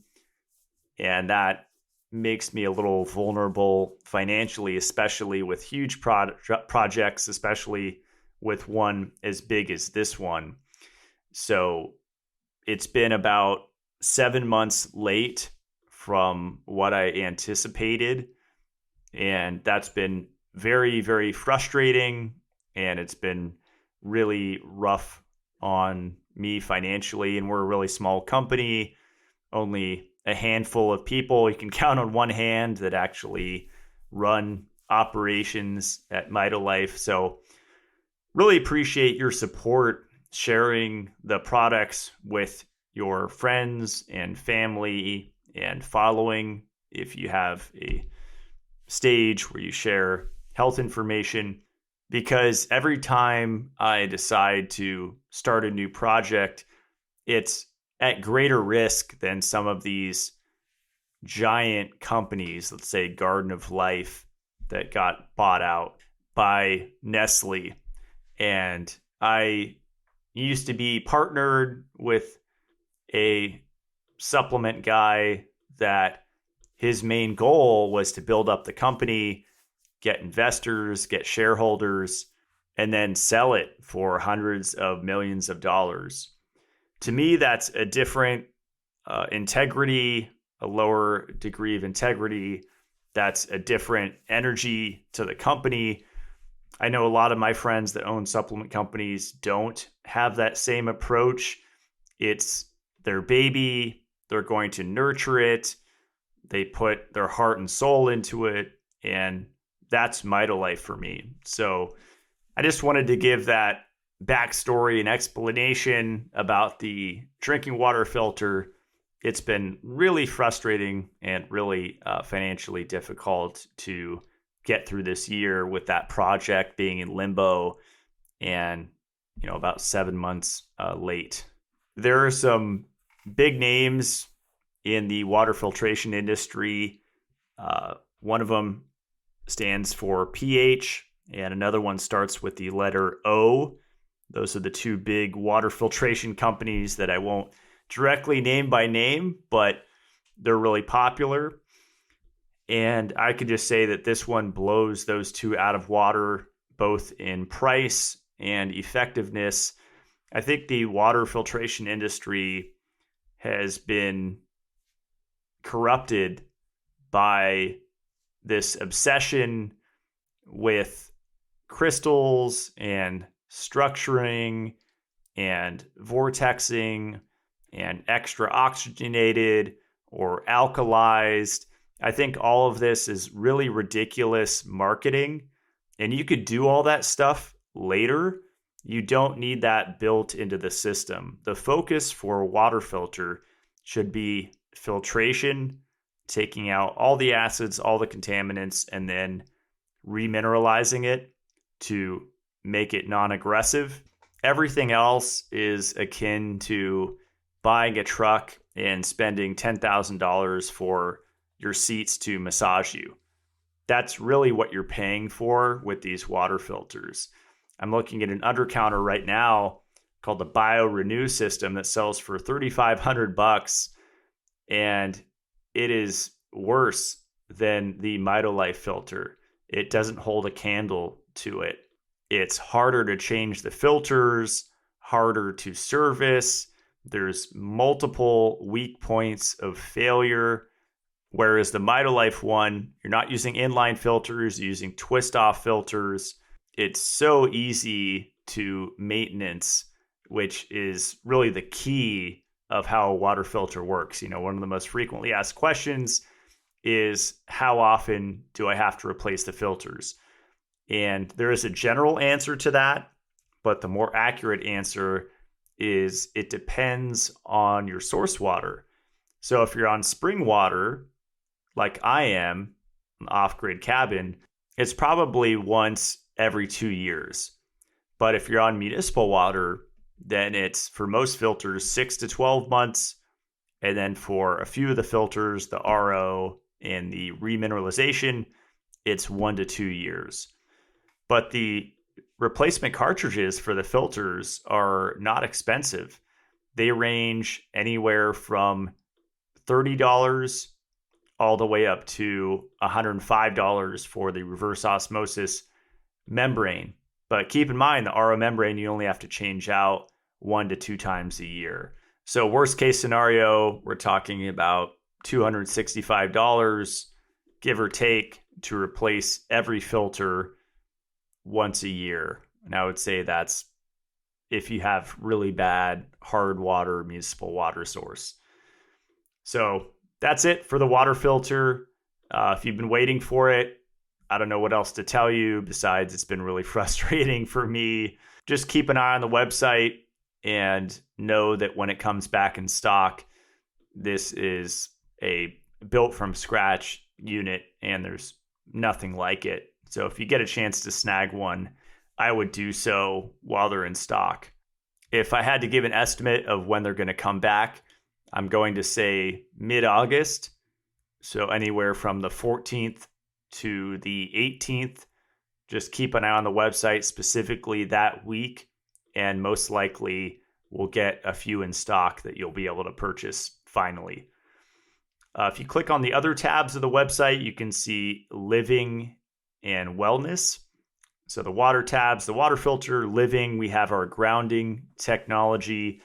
And that makes me a little vulnerable financially, especially with huge projects, especially with one as big as this one. So it's been about 7 months late from what I anticipated. And that's been very, very frustrating. And it's been really rough on me financially. And we're a really small company, only a handful of people. You can count on one hand that actually run operations at Mitolife. So really appreciate your support, sharing the products with your friends and family, and following if you have a stage where you share health information. Because every time I decide to start a new project, it's at greater risk than some of these giant companies, let's say Garden of Life, that got bought out by Nestle. And I used to be partnered with a supplement guy that his main goal was to build up the company, get investors, get shareholders, and then sell it for hundreds of millions of dollars. To me, that's a different integrity, a lower degree of integrity. That's a different energy to the company. I know a lot of my friends that own supplement companies don't have that same approach. It's their baby. They're going to nurture it. They put their heart and soul into it. And that's Mitolife for me. So I just wanted to give that backstory and explanation about the drinking water filter. It's been really frustrating and really financially difficult to get through this year with that project being in limbo and, about 7 months late. There are some big names in the water filtration industry. One of them stands for pH, and another one starts with the letter O. Those are the two big water filtration companies that I won't directly name by name, but they're really popular. And I could just say that this one blows those two out of water, both in price and effectiveness. I think the water filtration industry has been corrupted by this obsession with crystals and structuring and vortexing and extra oxygenated or alkalized. I think all of this is really ridiculous marketing, and you could do all that stuff later. You don't need that built into the system. The focus for a water filter should be filtration, taking out all the acids, all the contaminants, and then remineralizing it to make it non-aggressive. Everything else is akin to buying a truck and spending $10,000 for your seats to massage you. That's really what you're paying for with these water filters. I'm looking at an undercounter right now called the BioRenew system that sells for $3,500, and it is worse than the Mitolife filter. It doesn't hold a candle to it. It's harder to change the filters, harder to service. There's multiple weak points of failure. Whereas the Mitolife one, you're not using inline filters, you're using twist-off filters. It's so easy to maintenance, which is really the key of how a water filter works. You know, one of the most frequently asked questions is, how often do I have to replace the filters? And there is a general answer to that, but the more accurate answer is it depends on your source water. So if you're on spring water, like I am, an off-grid cabin, it's probably once every 2 years. But if you're on municipal water, then it's, for most filters, 6 to 12 months. And then for a few of the filters, the RO and the remineralization, it's 1 to 2 years. But the replacement cartridges for the filters are not expensive. They range anywhere from $30 all the way up to $105 for the reverse osmosis membrane. But keep in mind, the RO membrane, you only have to change out 1 to 2 times a year. So worst case scenario, we're talking about $265, give or take, to replace every filter once a year. And I would say that's if you have really bad hard water, municipal water source. So that's it for the water filter. If you've been waiting for it, I don't know what else to tell you besides it's been really frustrating for me. Just keep an eye on the website and know that when it comes back in stock, this is a built from scratch unit and there's nothing like it. So if you get a chance to snag one, I would do so while they're in stock. If I had to give an estimate of when they're going to come back, I'm going to say mid-August. So anywhere from the 14th to the 18th. Just keep an eye on the website specifically that week, and most likely we'll get a few in stock that you'll be able to purchase finally. If you click on the other tabs of the website, you can see living and wellness. So the water tabs, the water filter, living, we have our grounding technology.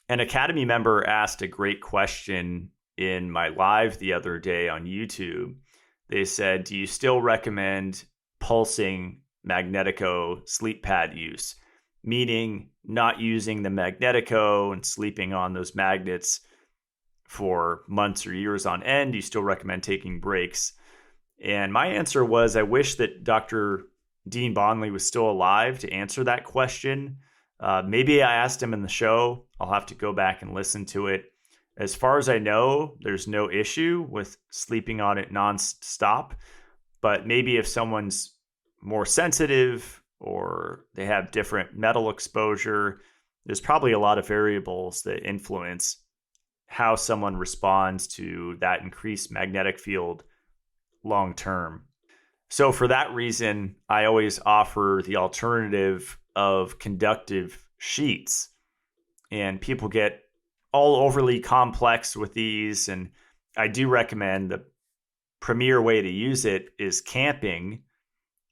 An Academy member asked a great question in my live the other day on YouTube. They said, do you still recommend pulsing Magnetico sleep pad use? Meaning not using the Magnetico and sleeping on those magnets for months or years on end. You still recommend taking breaks? And my answer was, I wish that Dr. Dean Bonley was still alive to answer that question. Maybe I asked him in the show. I'll have to go back and listen to it. As far as I know, there's no issue with sleeping on it nonstop. But maybe if someone's more sensitive or they have different metal exposure, there's probably a lot of variables that influence how someone responds to that increased magnetic field long term. So for that reason, I always offer the alternative of conductive sheets. And people get all overly complex with these. And I do recommend the premier way to use it is camping,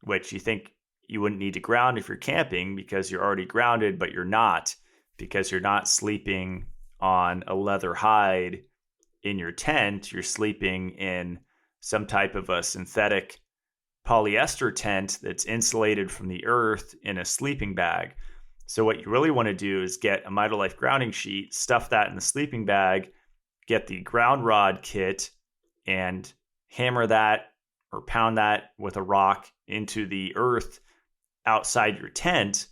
which you think you wouldn't need to ground if you're camping because you're already grounded, but you're not, because you're not sleeping on a leather hide in your tent. You're sleeping in some type of a synthetic polyester tent that's insulated from the earth in a sleeping bag. So what you really want to do is get a Mitolife grounding sheet, stuff that in the sleeping bag, get the ground rod kit, and hammer that or pound that with a rock into the earth outside your tent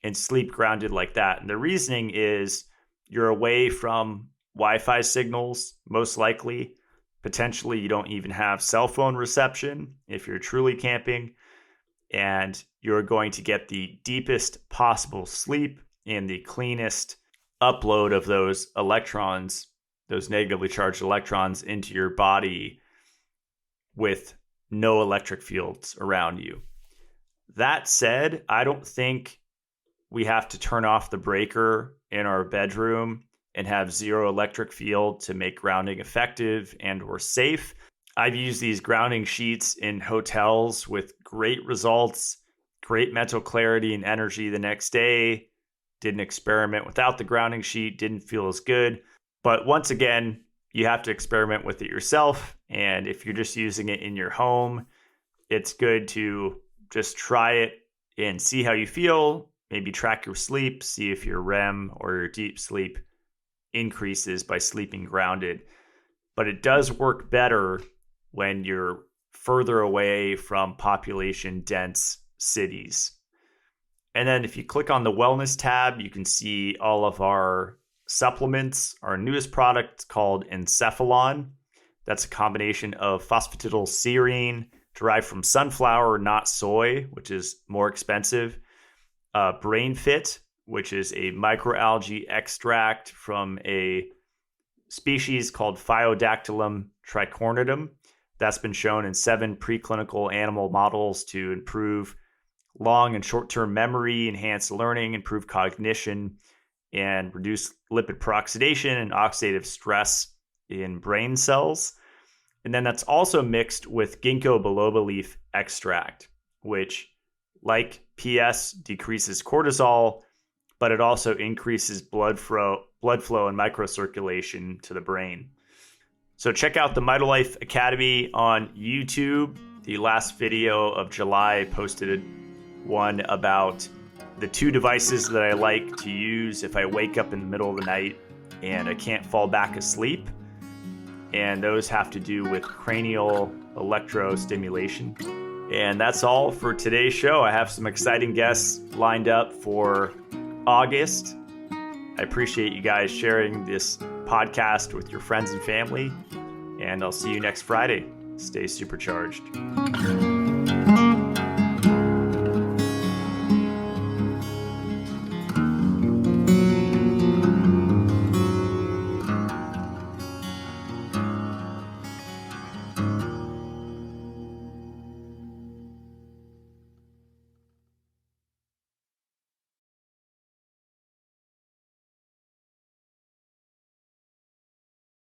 and sleep grounded like that. And the reasoning is you're away from Wi-Fi signals, most likely. Potentially, you don't even have cell phone reception if you're truly camping. And you're going to get the deepest possible sleep and the cleanest upload of those electrons, those negatively charged electrons, into your body with no electric fields around you. That said, I don't think we have to turn off the breaker in our bedroom and have zero electric field to make grounding effective and or safe. I've used these grounding sheets in hotels with great results, great mental clarity and energy the next day. Did an experiment without the grounding sheet, didn't feel as good. But once again, you have to experiment with it yourself. And if you're just using it in your home, it's good to just try it and see how you feel. Maybe track your sleep, see if your REM or your deep sleep increases by sleeping grounded. But it does work better when you're further away from population dense cities. And then if you click on the wellness tab, you can see all of our supplements. Our newest product called Encephalon. That's a combination of phosphatidylserine derived from sunflower, not soy, which is more expensive. Brain Fit, which is a microalgae extract from a species called Phyodactylum tricornidum. That's been shown in 7 preclinical animal models to improve long and short-term memory, enhance learning, improve cognition, and reduce lipid peroxidation and oxidative stress in brain cells. And then that's also mixed with ginkgo biloba leaf extract, which, like PS, decreases cortisol, but it also increases blood flow and microcirculation to the brain. So check out the Mitolife Academy on YouTube. The last video of July posted one about the 2 devices that I like to use if I wake up in the middle of the night and I can't fall back asleep. And those have to do with cranial electrostimulation. And that's all for today's show. I have some exciting guests lined up for August. I appreciate you guys sharing this podcast with your friends and family. And I'll see you next Friday. Stay supercharged.